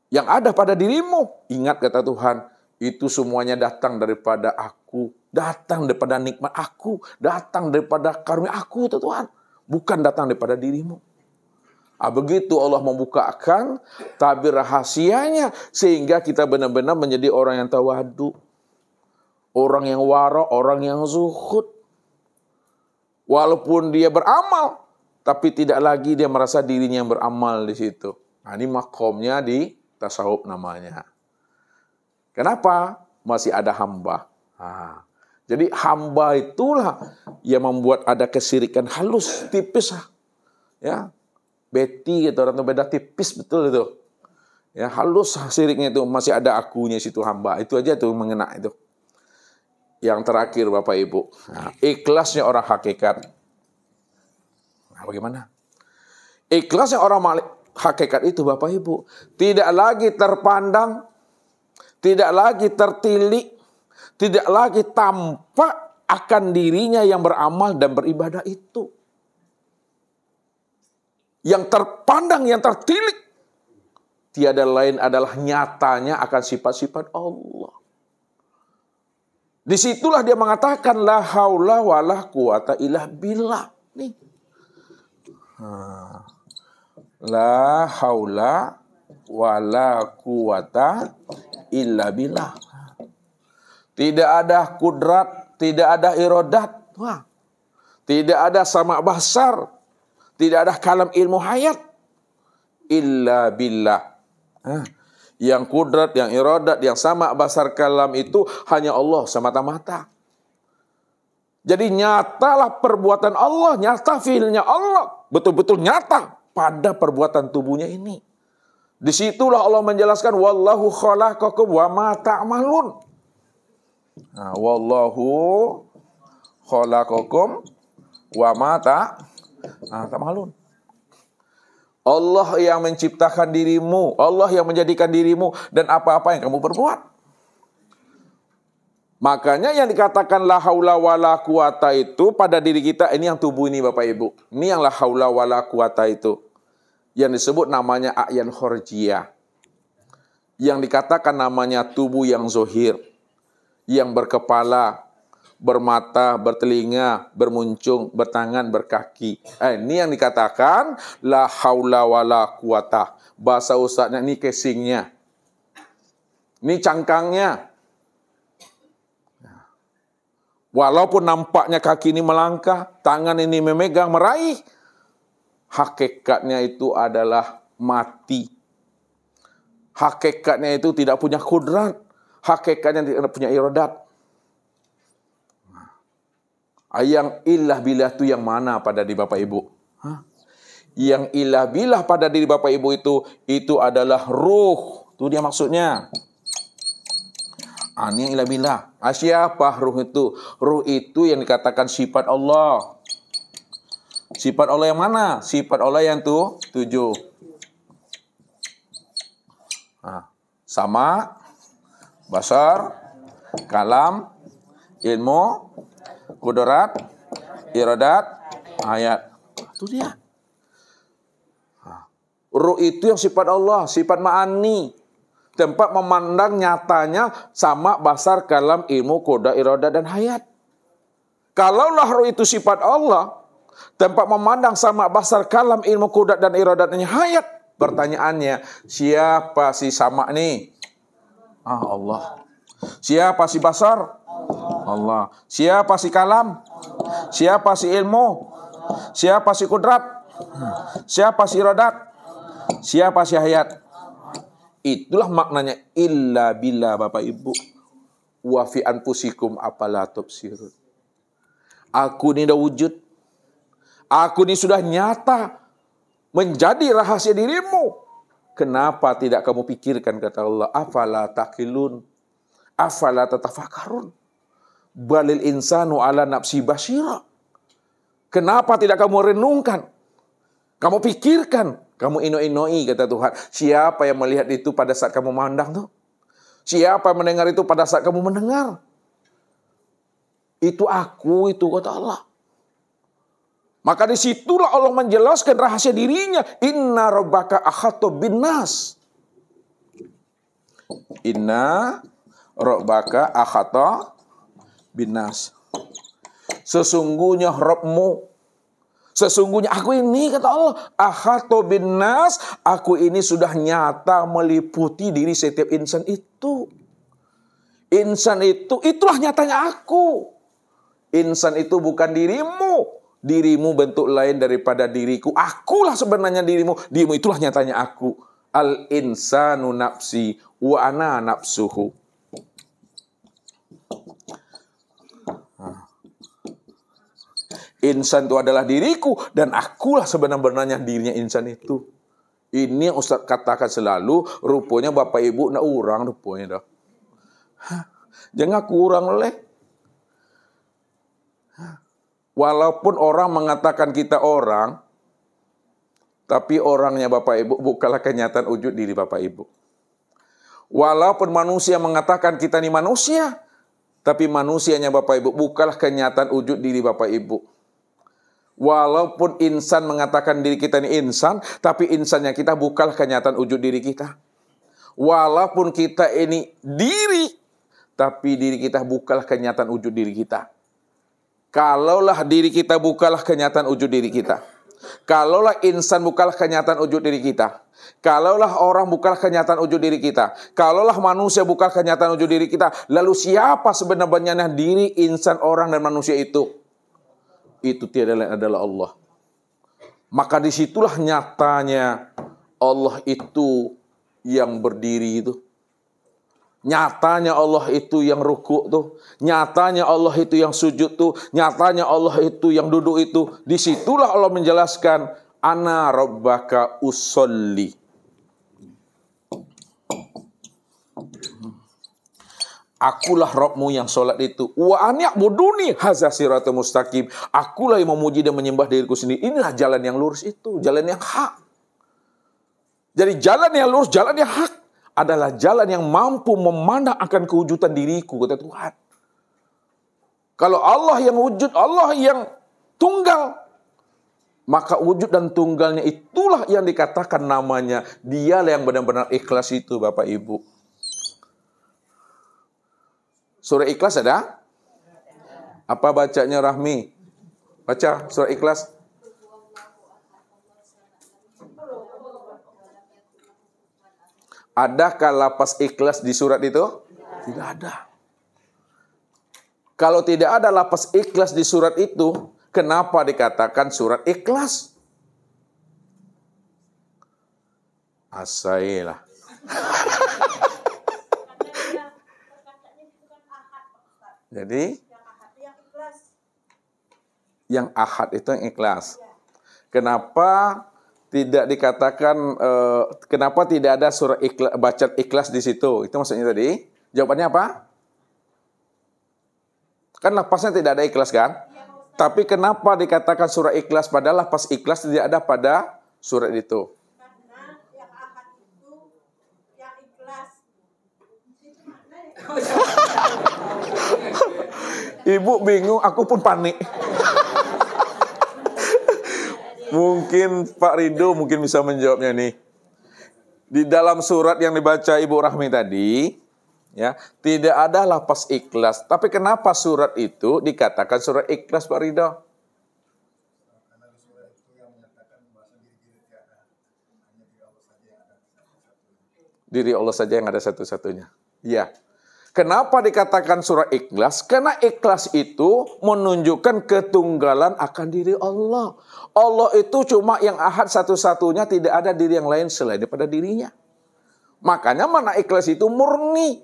yang ada pada dirimu, ingat kata Tuhan, itu semuanya datang daripada aku, datang daripada nikmat aku, datang daripada karunia aku, kata Tuhan. Bukan datang daripada dirimu. Begitu Allah membukakan tabir rahasianya sehingga kita benar-benar menjadi orang yang tawadu, orang yang wara, orang yang zuhud. Walaupun dia beramal, tapi tidak lagi dia merasa dirinya yang beramal di situ. Nah, ini makomnya di tasawuf namanya. Kenapa? Masih ada hamba. Nah, jadi hamba itulah yang membuat ada kesirikan halus, tipis. Ya. Beti gitu, orang itu beda tipis betul itu. Ya, halus siriknya itu masih ada akunya situ hamba. Itu aja tuh mengena itu. Yang terakhir Bapak Ibu, nah, ikhlasnya orang hakikat. Nah, bagaimana? Ikhlasnya orang hakikat itu Bapak Ibu tidak lagi terpandang, tidak lagi tertilik, tidak lagi tampak akan dirinya yang beramal dan beribadah itu. Yang terpandang, yang tertilik, tiada lain adalah nyatanya akan sifat-sifat Allah. Disitulah dia mengatakan la haula wala quwata illa billah. Nih. La haula wala quwata illa billah. Tidak ada kudrat, tidak ada iradat. Wah. Tidak ada sama basar. Tidak ada kalam ilmu hayat. Illa billah. Yang kudrat, yang iradat, yang sama basar kalam itu hanya Allah semata-mata. Jadi nyatalah perbuatan Allah, nyata fiilnya Allah. Betul-betul nyata pada perbuatan tubuhnya ini. Disitulah Allah menjelaskan wallahu khalaqakum wa ma ta'malun. Nah, wallahu khalaqakum wa ma ta'malun. Allah yang menciptakan dirimu, Allah yang menjadikan dirimu dan apa-apa yang kamu perbuat. Makanya yang dikatakan la haula wala quwata itu pada diri kita, ini yang tubuh ini Bapak Ibu. Ini yang la haula wala quwata itu. Yang disebut namanya a'yan khorjiyah. Yang dikatakan namanya tubuh yang zohir. Yang berkepala, bermata, bertelinga, bermuncung, bertangan, berkaki. Ini yang dikatakan la haula wala quwata. Bahasa ustadznya ini casingnya. Ini cangkangnya. Walaupun nampaknya kaki ini melangkah, tangan ini memegang, meraih, hakikatnya itu adalah mati. Hakikatnya itu tidak punya kudrat. Hakikatnya tidak punya iradat. Yang ilah bilah itu yang mana pada diri Bapak Ibu? Hah? Yang ilah bilah pada diri Bapak Ibu itu adalah ruh. Itu dia maksudnya. Ini yang ilah bilah. Siapa ruh itu? Ruh itu yang dikatakan sifat Allah. Sifat Allah yang mana? Sifat Allah yang 7. Sama, basar, kalam, ilmu, kudrat, iradat, ayat. Itu dia. Ruh itu yang sifat Allah, sifat ma'ani. Tempat memandang nyatanya sama basar, kalam, ilmu, kudrat, iradat, dan hayat. Kalaulah ruh itu sifat Allah, tempat memandang sama basar, kalam, ilmu, kudrat, dan iradat, dan hayat. Pertanyaannya, siapa si sama nih? Allah. Siapa si basar? Allah. Siapa si kalam? Siapa si ilmu? Siapa si kudrat? Siapa si iradat? Siapa si hayat? Itulah maknanya illa billah Bapak Ibu. Wa fi anfusikum afala tubsirun. Aku ini dah wujud. Aku ini sudah nyata menjadi rahasia dirimu. Kenapa tidak kamu pikirkan, kata Allah, afala taqilun, afala tatafakarun, balil insanu ala nafsi basyira. Kenapa tidak kamu renungkan, kamu pikirkan, kamu ino-inoi, kata Tuhan. Siapa yang melihat itu pada saat kamu memandang tuh? Siapa yang mendengar itu pada saat kamu mendengar? Itu aku, itu kata Allah. Maka disitulah Allah menjelaskan rahasia dirinya. Inna rabbaka ahata bin nas. Inna rabbaka ahata bin nas. Sesungguhnya Rabbmu, sesungguhnya aku ini, kata Allah, ahata bin nas, aku ini sudah nyata meliputi diri setiap insan itu. Insan itu, itulah nyatanya aku. Insan itu bukan dirimu. Dirimu bentuk lain daripada diriku. Akulah sebenarnya dirimu. Dirimu itulah nyatanya aku. Al insanu nafsi wa ana nafsuhu. Insan itu adalah diriku dan akulah sebenarnya dirinya insan itu. Ini yang Ustaz katakan selalu, rupanya Bapak Ibu nak urang rupanya dah. Jangan kurang leh. Walaupun orang mengatakan kita orang, tapi orangnya Bapak Ibu bukanlah kenyataan wujud diri Bapak Ibu. Walaupun manusia mengatakan kita ini manusia, tapi manusianya Bapak Ibu bukanlah kenyataan wujud diri Bapak Ibu. Walaupun insan mengatakan diri kita ini insan, tapi insannya kita bukanlah kenyataan wujud diri kita. Walaupun kita ini diri, tapi diri kita bukanlah kenyataan wujud diri kita. Kalaulah diri kita bukanlah kenyataan wujud diri kita. Kalaulah insan bukanlah kenyataan wujud diri kita. Kalaulah orang bukanlah kenyataan wujud diri kita. Kalaulah manusia bukanlah kenyataan wujud diri kita. Lalu siapa sebenarnya diri insan, orang, dan manusia itu? Itu tiada lain adalah Allah. Maka disitulah nyatanya Allah itu yang berdiri itu. Nyatanya Allah itu yang rukuk tuh. Nyatanya Allah itu yang sujud tuh. Nyatanya Allah itu yang duduk itu. Disitulah Allah menjelaskan, ana rabbaka usolli. Akulah Rabbmu yang sholat itu. Wa an ya'buduni hadza siratal mustaqim. Akulah yang memuji dan menyembah diriku sendiri. Inilah jalan yang lurus itu, jalan yang hak. Jadi jalan yang lurus, jalan yang hak adalah jalan yang mampu memandang akan kewujudan diriku, kata Tuhan. Kalau Allah yang wujud, Allah yang tunggal, maka wujud dan tunggalnya itulah yang dikatakan namanya. Dialah yang benar-benar ikhlas itu, Bapak Ibu. Surah Ikhlas ada? Apa bacanya Rahmi? Baca surah Ikhlas. Adakah lapas ikhlas di surat itu? Tidak ada. Kalau tidak ada lapas ikhlas di surat itu, kenapa dikatakan surat ikhlas? Asailah. Jadi Yang ahad itu yang ikhlas. Kenapa tidak dikatakan, kenapa tidak ada surah ikhlas, bacaan ikhlas di situ? Itu maksudnya tadi. Jawabannya apa? Kan lafaznya tidak ada ikhlas kan? Tapi kenapa dikatakan surah ikhlas padahal lafaz ikhlas tidak ada pada surat itu? Karena yang ahad itu yang ikhlas. Ibu bingung, aku pun panik. Mungkin Pak Ridho mungkin bisa menjawabnya nih. Di dalam surat yang dibaca Ibu Rahmi tadi, ya, tidak ada lafaz ikhlas. Tapi kenapa surat itu dikatakan surat ikhlas, Pak Ridho? Karena di surat itu yang menyatakan bahasa diri-diri tiada, hanya diri Allah saja yang ada satu-satunya. Diri Allah saja yang ada satu-satunya. Ya. Kenapa dikatakan surah ikhlas? Karena ikhlas itu menunjukkan ketunggalan akan diri Allah. Allah itu cuma yang ahad satu-satunya, tidak ada diri yang lain selain daripada dirinya. Makanya mana ikhlas itu murni.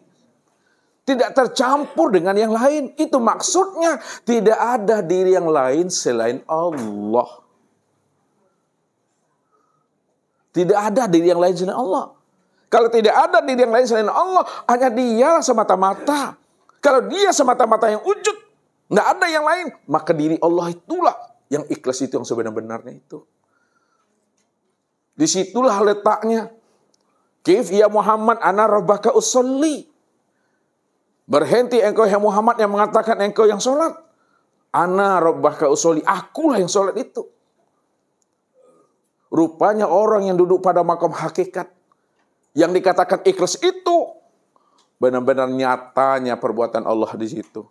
Tidak tercampur dengan yang lain. Itu maksudnya tidak ada diri yang lain selain Allah. Tidak ada diri yang lain selain Allah. Kalau tidak ada diri yang lain selain Allah, hanya Dia semata-mata. Kalau Dia semata-mata yang wujud, nggak ada yang lain, maka diri Allah itulah yang ikhlas, itu yang sebenar-benarnya itu. Disitulah letaknya. Kif ya Muhammad ana rabbaka usolli. Berhenti engkau ya Muhammad yang mengatakan engkau yang sholat. Ana rabbaka usolli. Akulah yang sholat itu. Rupanya orang yang duduk pada makam hakikat, yang dikatakan ikhlas itu benar-benar nyatanya perbuatan Allah di situ.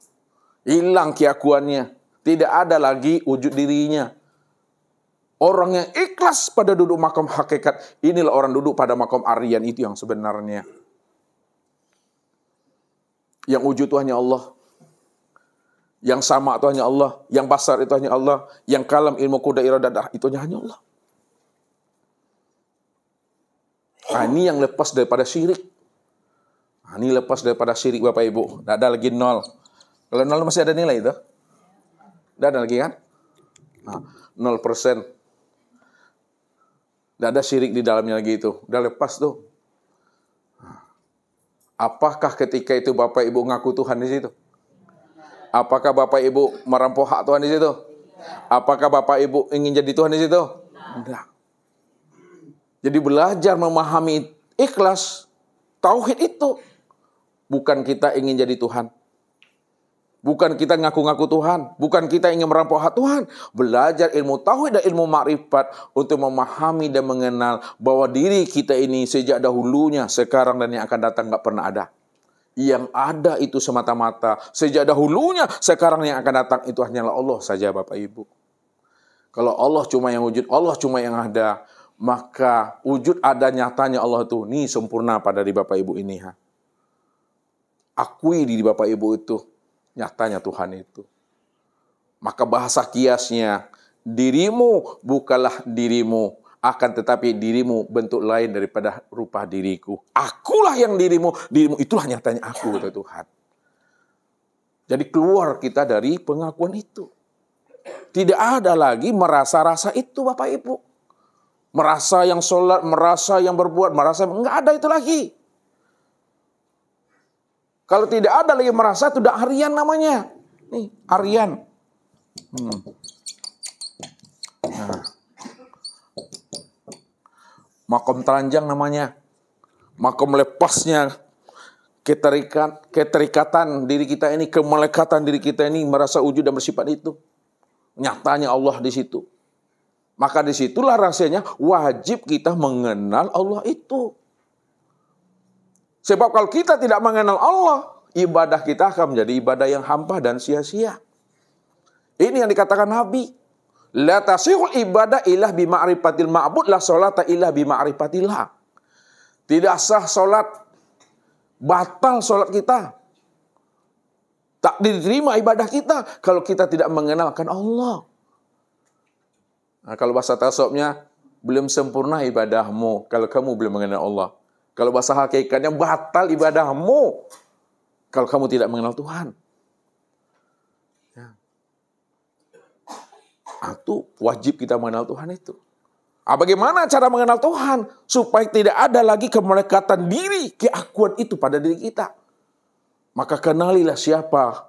Hilang keakuannya, tidak ada lagi wujud dirinya. Orang yang ikhlas pada duduk makam hakikat, inilah orang duduk pada makam aryan itu yang sebenarnya. Yang wujud itu hanya Allah. Yang sama itu hanya Allah, yang basar itu hanya Allah, yang kalam ilmu kuda iradah itu hanya Allah. Nah, ini yang lepas daripada syirik. Nah, ini lepas daripada syirik Bapak Ibu. Tidak ada lagi nol. Kalau nol masih ada nilai itu. Tidak ada lagi kan? Nah, 0%. Tidak ada syirik di dalamnya lagi itu. Udah lepas tuh. Apakah ketika itu Bapak Ibu ngaku Tuhan di situ? Apakah Bapak Ibu merampok hak Tuhan di situ? Apakah Bapak Ibu ingin jadi Tuhan di situ? Tidak. Jadi belajar memahami ikhlas, tauhid itu. Bukan kita ingin jadi Tuhan. Bukan kita ngaku-ngaku Tuhan. Bukan kita ingin merampok hak Tuhan. Belajar ilmu tauhid dan ilmu makrifat untuk memahami dan mengenal bahwa diri kita ini sejak dahulunya, sekarang dan yang akan datang gak pernah ada. Yang ada itu semata-mata sejak dahulunya, sekarang yang akan datang itu hanyalah Allah saja Bapak Ibu. Kalau Allah cuma yang wujud, Allah cuma yang ada, maka wujud ada nyatanya Allah itu nih sempurna pada diri Bapak Ibu ini. Akui diri Bapak Ibu itu nyatanya Tuhan itu. Maka bahasa kiasnya, dirimu bukanlah dirimu, akan tetapi dirimu bentuk lain daripada rupa diriku. Akulah yang dirimu, dirimu itulah nyatanya aku, kata Tuhan. Jadi keluar kita dari pengakuan itu. Tidak ada lagi merasa-rasa itu Bapak Ibu. Merasa yang sholat, merasa yang berbuat, merasa enggak ada itu lagi. Kalau tidak ada lagi merasa, itu udah Aryan namanya. Nih, Aryan. Nah. Makom telanjang namanya. Makom lepasnya keterikatan diri kita ini, kemelekatan diri kita ini merasa wujud dan bersifat itu. Nyatanya Allah di situ. Maka disitulah rahasianya wajib kita mengenal Allah itu. Sebab kalau kita tidak mengenal Allah, ibadah kita akan menjadi ibadah yang hampa dan sia-sia. Ini yang dikatakan Nabi. La tasihul ibadah ilah bima'rifatil ma'bud, la sholata ilah bima'rifatillah. Tidak sah sholat, batal sholat kita. Tak diterima ibadah kita kalau kita tidak mengenalkan Allah. Nah, kalau bahasa tasawufnya, belum sempurna ibadahmu kalau kamu belum mengenal Allah. Kalau bahasa hakikatnya, batal ibadahmu kalau kamu tidak mengenal Tuhan. Ya. Itu wajib kita mengenal Tuhan itu. Bagaimana cara mengenal Tuhan? Supaya tidak ada lagi kemelekatan diri, keakuan itu pada diri kita. Maka kenalilah siapa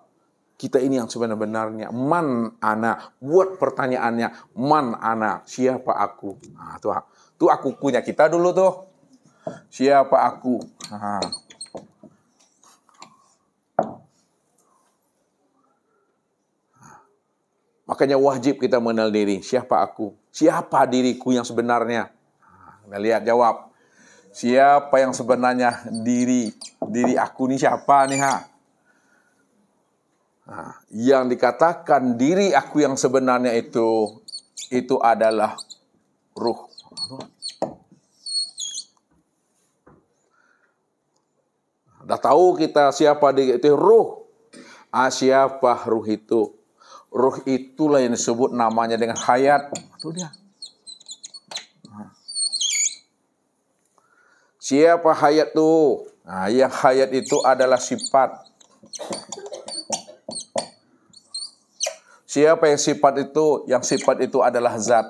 kita ini yang sebenarnya. Man ana. Buat pertanyaannya. Man ana. Siapa aku? Nah, tuh aku punya kita dulu tuh. Siapa aku? Nah. Makanya wajib kita mengenal diri. Siapa aku? Siapa diriku yang sebenarnya? Kita lihat jawab. Siapa yang sebenarnya diri aku ini siapa nih yang dikatakan diri aku yang sebenarnya itu adalah ruh. Udah tahu kita siapa diri itu ruh. Siapa ruh itu? Ruh itulah yang disebut namanya dengan hayat. Itu dia. Siapa hayat itu? Yang hayat itu adalah sifat. Siapa yang sifat itu? Yang sifat itu adalah zat.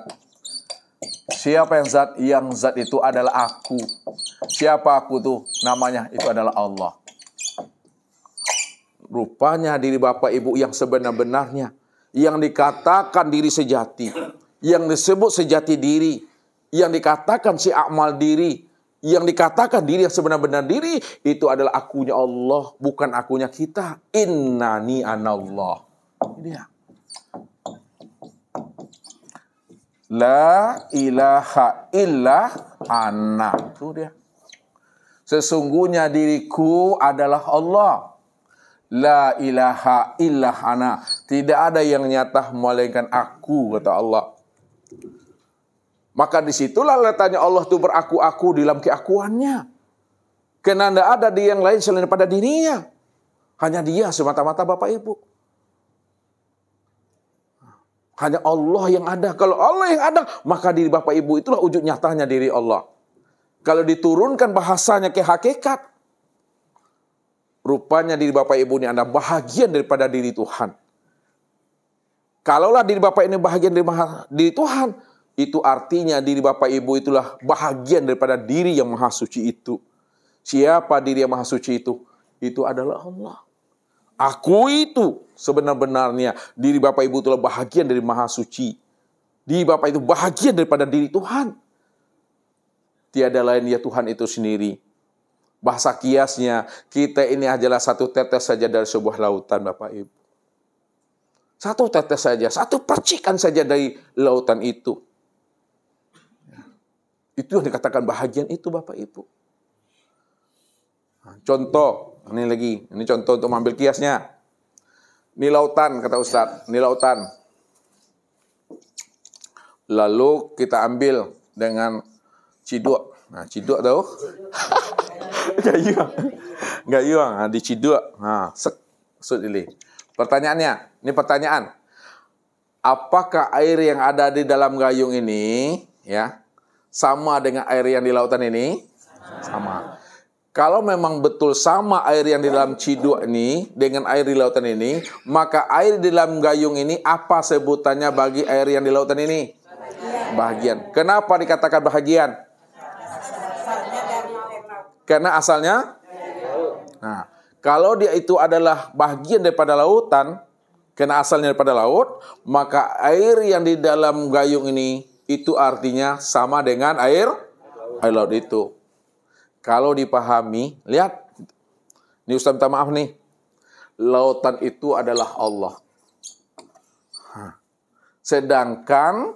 Siapa yang zat? Yang zat itu adalah aku. Siapa aku tuh? Namanya itu adalah Allah. Rupanya diri Bapak Ibu yang sebenar-benarnya, yang dikatakan diri sejati, yang disebut sejati diri, yang dikatakan si amal diri, yang dikatakan diri yang sebenar-benar diri, itu adalah akunya Allah, bukan akunya kita. Innani anallah. Ini dia. La ilaha illa ana. Itu dia. Sesungguhnya diriku adalah Allah. La ilaha illa ana. Tidak ada yang nyata melainkan aku, kata Allah. Maka disitulah letaknya Allah itu beraku-aku dalam keakuannya. Karena tidak ada di yang lain selain daripada dirinya. Hanya dia semata-mata Bapak Ibu. Hanya Allah yang ada. Kalau Allah yang ada, maka diri Bapak Ibu itulah wujud nyatanya diri Allah. Kalau diturunkan bahasanya ke hakikat, rupanya diri Bapak Ibu ini adalah bahagian daripada diri Tuhan. Kalaulah diri Bapak ini bahagian dari diri Tuhan, itu artinya diri Bapak Ibu itulah bahagian daripada diri yang maha suci itu. Siapa diri yang maha suci itu? Itu adalah Allah. Aku itu sebenar-benarnya diri Bapak Ibu itulah bahagian dari maha suci. Diri Bapak itu bahagian daripada diri Tuhan. Tiada lain ya Tuhan itu sendiri. Bahasa kiasnya, kita ini adalah satu tetes saja dari sebuah lautan Bapak Ibu. Satu tetes saja, satu percikan saja dari lautan itu. Itu yang dikatakan bahagian itu Bapak Ibu. Contoh, ini contoh untuk mengambil kiasnya. Ini lautan, kata Ustadz, ini lautan. Lalu kita ambil dengan ciduk. Nah, ciduk tahu? Gayung. Nah, di ciduk. Nah, ini. Pertanyaannya, ini pertanyaan. Apakah air yang ada di dalam gayung ini ya sama dengan air yang di lautan ini? Sama. Kalau memang betul sama air yang di dalam ciduk ini dengan air di lautan ini, maka air di dalam gayung ini apa sebutannya bagi air yang di lautan ini? Bahagian. Kenapa dikatakan bahagian? Karena asalnya, nah, kalau dia itu adalah bahagian daripada lautan, karena asalnya daripada laut, maka air yang di dalam gayung ini, itu artinya sama dengan air laut itu. Kalau dipahami, lihat, ini Ustaz minta maaf nih, lautan itu adalah Allah. Sedangkan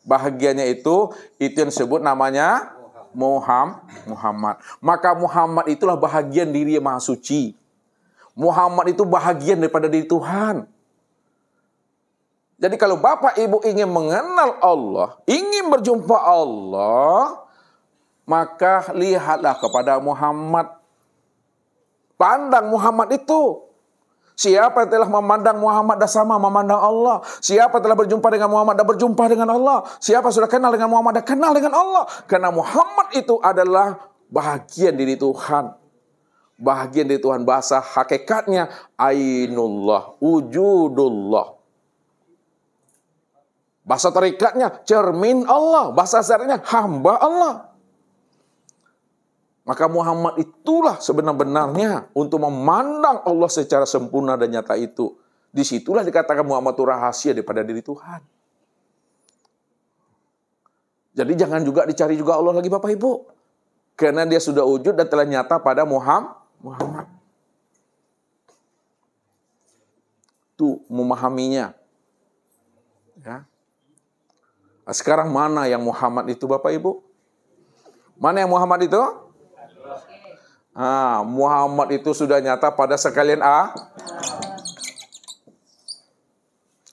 bahagiannya itu yang disebut namanya Muhammad. Maka Muhammad itulah bahagian diri yang maha suci. Muhammad itu bahagian daripada diri Tuhan. Jadi kalau Bapak Ibu ingin mengenal Allah, ingin berjumpa Allah, maka lihatlah kepada Muhammad. Pandang Muhammad itu. Siapa yang telah memandang Muhammad dah sama memandang Allah. Siapa telah berjumpa dengan Muhammad dah berjumpa dengan Allah. Siapa sudah kenal dengan Muhammad dah kenal dengan Allah. Karena Muhammad itu adalah bahagian diri Tuhan. Bahagian diri Tuhan, bahasa hakikatnya ainullah, wujudullah. Bahasa tarikatnya cermin Allah. Bahasa syariatnya hamba Allah. Maka Muhammad itulah sebenar-benarnya untuk memandang Allah secara sempurna dan nyata itu. Disitulah dikatakan Muhammad itu rahasia daripada diri Tuhan. Jadi jangan juga dicari juga Allah lagi Bapak Ibu. Karena dia sudah wujud dan telah nyata pada Muhammad. Itu memahaminya. Ya. Nah, sekarang mana yang Muhammad itu Bapak Ibu? Mana yang Muhammad itu? Muhammad itu sudah nyata pada sekalian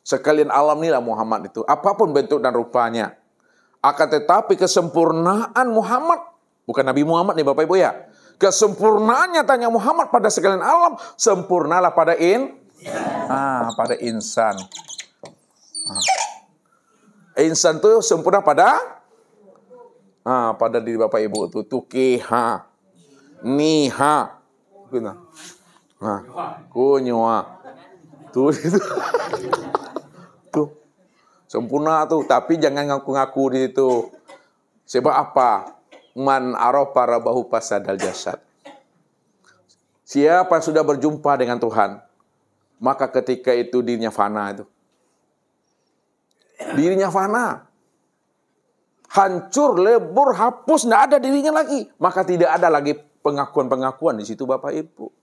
sekalian alam inilah Muhammad itu. Apapun bentuk dan rupanya. Akan tetapi kesempurnaan Muhammad, bukan Nabi Muhammad nih Bapak Ibu ya. Kesempurnaan nyatanya Muhammad pada sekalian alam, sempurnalah pada pada insan. Insan itu sempurna pada diri Bapak Ibu itu. Tukiha, niha, kunywa. Tuh itu. Tuh. Sempurna tuh, tapi jangan ngaku-ngaku di situ. Sebab apa? Man arafa rabbahu fasadal jasad. Siapa yang sudah berjumpa dengan Tuhan, maka ketika itu dirinya fana itu. Dirinya fana. Hancur, lebur, hapus, tidak ada dirinya lagi. Maka tidak ada lagi pengakuan-pengakuan di situ Bapak Ibu.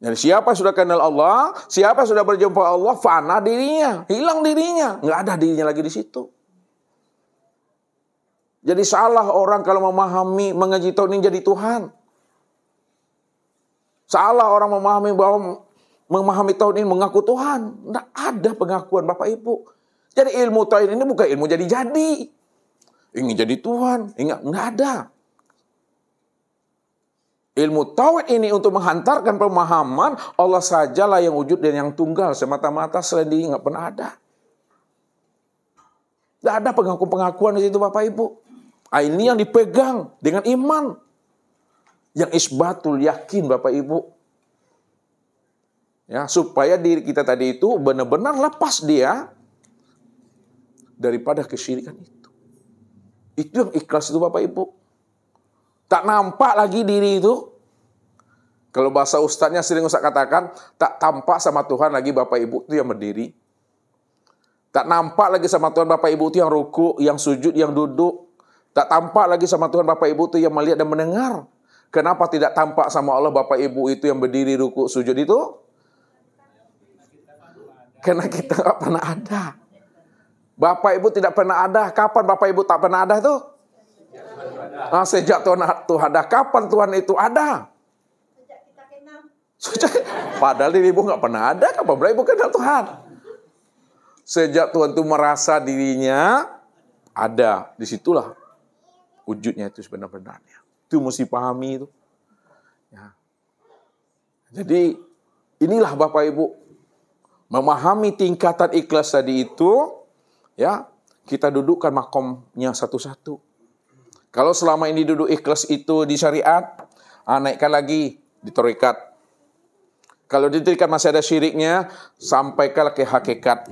Jadi siapa yang sudah kenal Allah, siapa yang sudah berjumpa Allah, fana dirinya, hilang dirinya, nggak ada dirinya lagi di situ. Jadi salah orang kalau memahami mengaji tauhid ini jadi Tuhan. Salah orang memahami bahwa memahami tauhid ini mengaku Tuhan, nggak ada pengakuan Bapak Ibu. Jadi ilmu tauhid ini bukan ilmu jadi-jadi, ingin jadi Tuhan, nggak ada. Ilmu tauhid ini untuk menghantarkan pemahaman Allah sajalah yang wujud dan yang tunggal semata-mata, selain diri nggak pernah ada. Nggak ada pengakuan di situ Bapak Ibu. Ini yang dipegang dengan iman, yang isbatul yakin Bapak Ibu. Ya, supaya diri kita tadi itu benar-benar lepas dia daripada kesyirikan itu. Itu yang ikhlas itu Bapak Ibu. Tak nampak lagi diri itu. Kalau bahasa ustadznya sering Ustaz katakan, tak tampak sama Tuhan lagi Bapak Ibu itu yang berdiri. Tak nampak lagi sama Tuhan Bapak Ibu itu yang ruku, yang sujud, yang duduk. Tak tampak lagi sama Tuhan Bapak Ibu itu yang melihat dan mendengar. Kenapa tidak tampak sama Allah Bapak Ibu itu yang berdiri, ruku, sujud itu? Karena kita nggak pernah ada. Bapak Ibu tidak pernah ada. Kapan Bapak Ibu tak pernah ada itu? Sejak Tuhan ada. Kapan Tuhan itu ada? Sejak kita kenal. Padahal diri Ibu nggak pernah ada. Kapan Ibu kenal Tuhan? Sejak Tuhan itu merasa dirinya ada, disitulah wujudnya itu sebenarnya. Itu mesti pahami itu. Ya. Jadi inilah Bapak Ibu memahami tingkatan ikhlas tadi itu, ya kita dudukkan makomnya satu-satu. Kalau selama ini duduk ikhlas itu di syariat, naikkan lagi di tarekat. Kalau di tarekat masih ada syiriknya, sampaikan ke hakikat.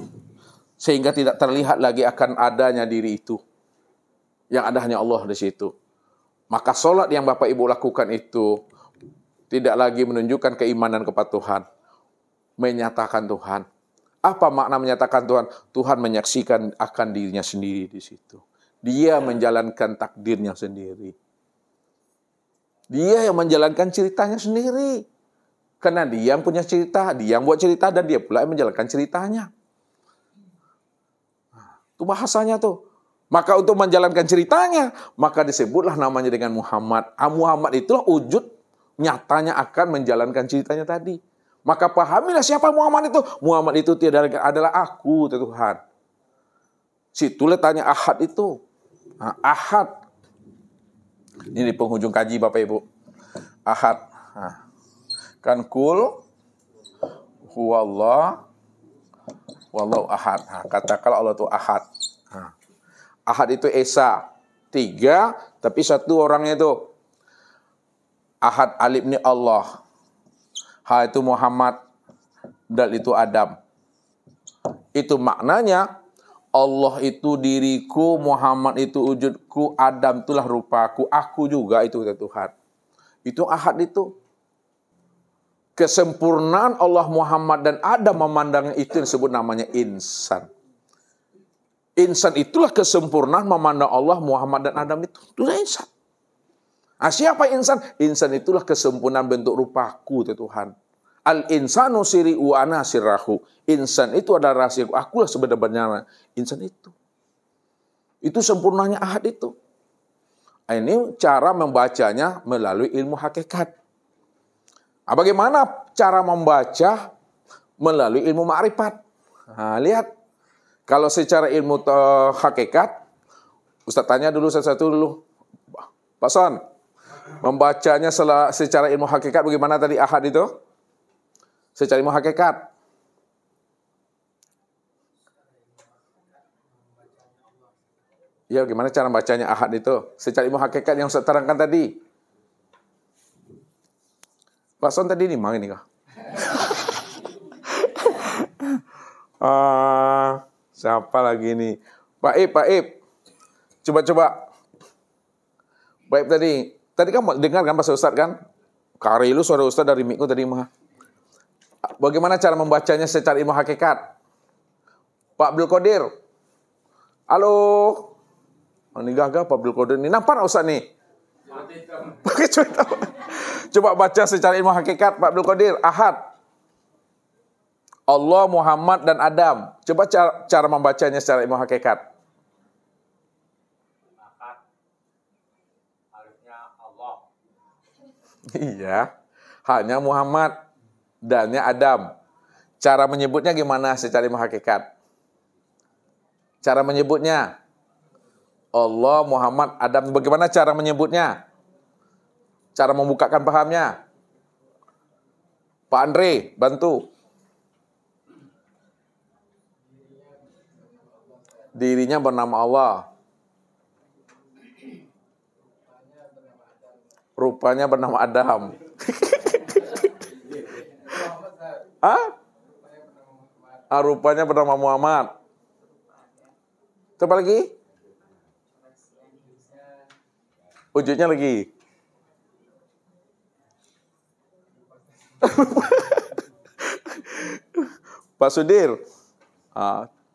Sehingga tidak terlihat lagi akan adanya diri itu. Yang ada hanya Allah di situ. Maka sholat yang Bapak Ibu lakukan itu tidak lagi menunjukkan keimanan kepada Tuhan. Menyatakan Tuhan. Apa makna menyatakan Tuhan? Tuhan menyaksikan akan dirinya sendiri di situ. Dia menjalankan takdirnya sendiri. Dia yang menjalankan ceritanya sendiri. Karena dia yang punya cerita, dia yang buat cerita, dan dia pula yang menjalankan ceritanya. Itu bahasanya tuh. Maka untuk menjalankan ceritanya, maka disebutlah namanya dengan Muhammad. Muhammad itulah wujud nyatanya akan menjalankan ceritanya tadi. Maka pahamilah siapa Muhammad itu. Muhammad itu tidak adalah aku, Tuhan. Situ letaknya ahad itu. Ahad. Ini di penghujung kaji Bapak Ibu. Ahad. Kan kul huwallah wallahu ahad. Katakanlah Allah itu ahad. Ahad itu Esa. 3, tapi 1 orangnya itu. Ahad alif ini Allah. Ha itu Muhammad. Dal itu Adam. Itu maknanya Allah itu diriku, Muhammad itu wujudku, Adam itulah rupaku, aku juga itu kata Tuhan. Itu ahad itu. Kesempurnaan Allah, Muhammad dan Adam memandang itu yang disebut namanya insan. Insan itulah kesempurnaan memandang Allah, Muhammad dan Adam itu. Itulah insan. Nah, siapa insan? Insan itulah kesempurnaan bentuk rupaku kata Tuhan. Al-insanu siri'u ana sirrahu. Insan itu adalah rahasiaku. Akulah sebenarnya insan itu. Itu sempurnanya ahad itu. Ini cara membacanya melalui ilmu hakikat. Nah, bagaimana cara membaca melalui ilmu ma'rifat? Nah, lihat. Kalau secara ilmu hakikat, Ustaz tanya dulu satu-satu dulu. Pak Son, membacanya secara ilmu hakikat bagaimana tadi ahad itu? Secara ilmu hakikat. Ya, gimana cara bacanya ahad itu? Secara ilmu hakikat yang saya terangkan tadi. Pak Son tadi ini mang ini kah? Siapa lagi nih? Pak Ip. Coba. Pak Ip tadi kamu dengar kan bahasa Ustaz kan? Kari lu suara Ustaz dari mikku tadi mah. Bagaimana cara membacanya secara ilmu hakikat? Pak Abdul Qadir. Halo. Ini gagah Pak Abdul Qadir ini. Nampak Ustaz nih? Coba baca secara ilmu hakikat Pak Abdul Qadir. Ahad. Allah, Muhammad, dan Adam. Coba cara membacanya secara ilmu hakikat. Ahad. Harusnya Allah. Iya. Hanya Muhammad. Dannya Adam. Cara menyebutnya gimana secara ilmu hakikat? Cara menyebutnya. Allah, Muhammad, Adam. Bagaimana cara menyebutnya? Cara membukakan pahamnya. Pak Andre, bantu. Dirinya bernama Allah. Rupanya bernama Adam. Rupanya bernama Muhammad. Coba lagi. Wujudnya lagi. Pak Sudir.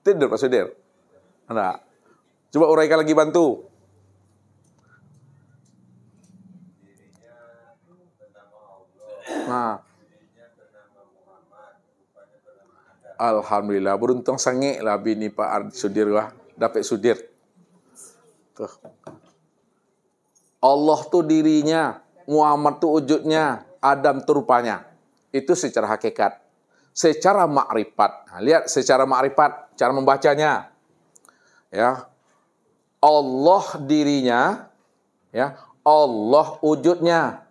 Tidur Pak Sudir. Nah, coba uraikan lagi bantu. Nah. Alhamdulillah, beruntung sange lah bini Pak Sudir lah, dapat Sudir. Tuh. Allah tuh dirinya, Muhammad tuh wujudnya, Adam tuh rupanya. Itu secara hakikat. Secara makrifat. Nah, lihat secara makrifat, cara membacanya. Ya. Allah dirinya, ya. Allah wujudnya,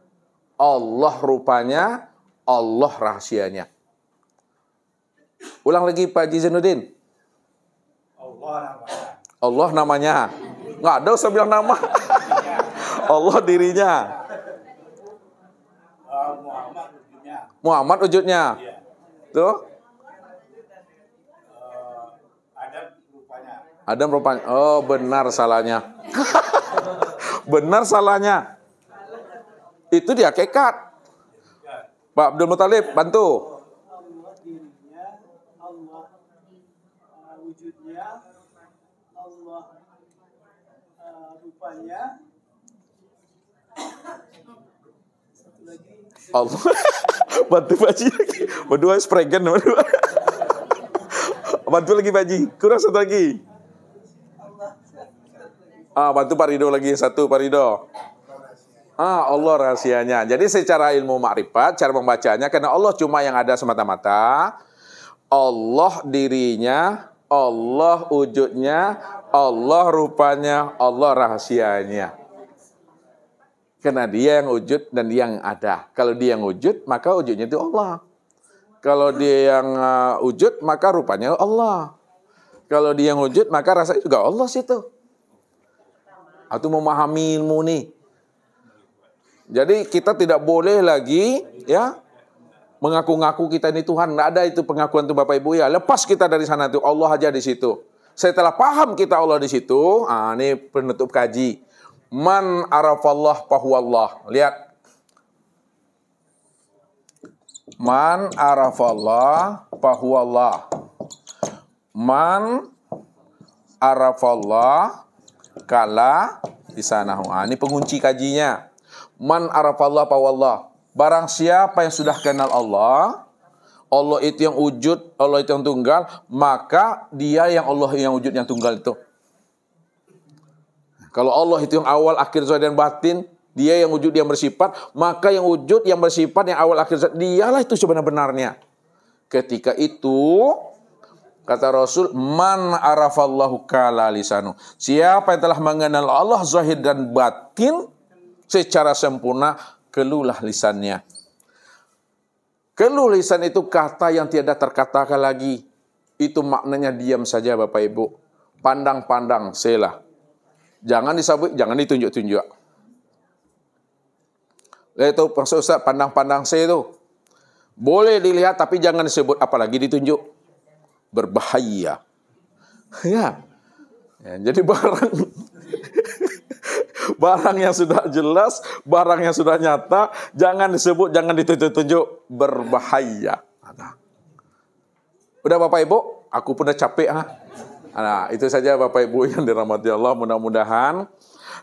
Allah rupanya, Allah rahasianya. Ulang lagi Pak Haji Zainuddin. Allah namanya. Nggak ada usah bilang nama. Allah dirinya. Muhammad wujudnya. Tuh. Adam rupanya. Oh, benar salahnya. Benar salahnya. Itu dia hakikat. Pak Abdul Muthalib, bantu. Allah dirinya, Allah wujudnya, Allah rupanya. Satu lagi. Allah. Bantu Pak Haji lagi. Berdua spregen berdua. Bantu lagi Pak Haji. Kurang satu lagi. Bantu Pak Ridho lagi. Satu Pak Ridho. Allah rahasianya. Jadi secara ilmu makrifat, cara membacanya, karena Allah cuma yang ada semata-mata. Allah dirinya, Allah wujudnya, Allah rupanya, Allah rahasianya. Karena dia yang wujud dan dia yang ada. Kalau dia yang wujud, maka wujudnya itu Allah. Kalau dia yang wujud, maka rupanya Allah. Kalau dia yang wujud, maka rasanya juga Allah situ. Atau memahami ilmu nih. Jadi kita tidak boleh lagi ya mengaku-ngaku kita ini Tuhan. Nggak ada itu pengakuan itu Bapak Ibu ya. Lepas kita dari sana itu, Allah aja di situ. Setelah paham kita Allah di situ, ini penutup kaji. Man arafallah fahuwallah. Lihat. Man arafallah fahuwallah. Man arafallah kala lisanahu. Ini pengunci kajinya. Man arafallah fahuwallah. Barang siapa yang sudah kenal Allah, Allah itu yang wujud, Allah itu yang tunggal, maka dia yang Allah yang wujud yang tunggal itu. Kalau Allah itu yang awal, akhir, zahir dan batin, dia yang wujud, yang bersifat, maka yang wujud, yang bersifat, yang awal, akhir, zahir, dialah itu sebenar-benarnya. Ketika itu, kata Rasul, man arafallahu kala lisanu. Siapa yang telah mengenal Allah zahir dan batin secara sempurna, keluhlah lisannya. Keluh lisan itu kata yang tiada terkatakan lagi. Itu maknanya diam saja Bapak Ibu. Pandang-pandang selah. Jangan disabut, jangan ditunjuk-tunjuk. Itu Ustaz, pandang-pandang se itu. Boleh dilihat tapi jangan disebut, apalagi ditunjuk. Berbahaya. Ya. Jadi barang yang sudah jelas, barang yang sudah nyata, jangan disebut, jangan ditunjuk-tunjuk, berbahaya. Udah Bapak Ibu, aku pun udah capek. Nah, itu saja Bapak Ibu yang dirahmati Allah. Mudah-mudahan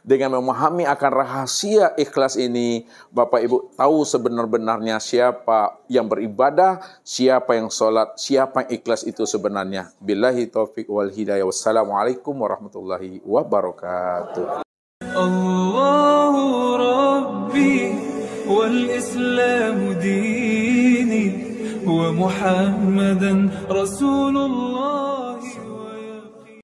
dengan memahami akan rahasia ikhlas ini, Bapak Ibu tahu sebenar-benarnya siapa yang beribadah, siapa yang sholat, siapa yang ikhlas itu sebenarnya. Billahi taufiq wal hidayah. Wassalamualaikum warahmatullahi wabarakatuh. الله ربي والإسلام ديني ومحمدا رسول الله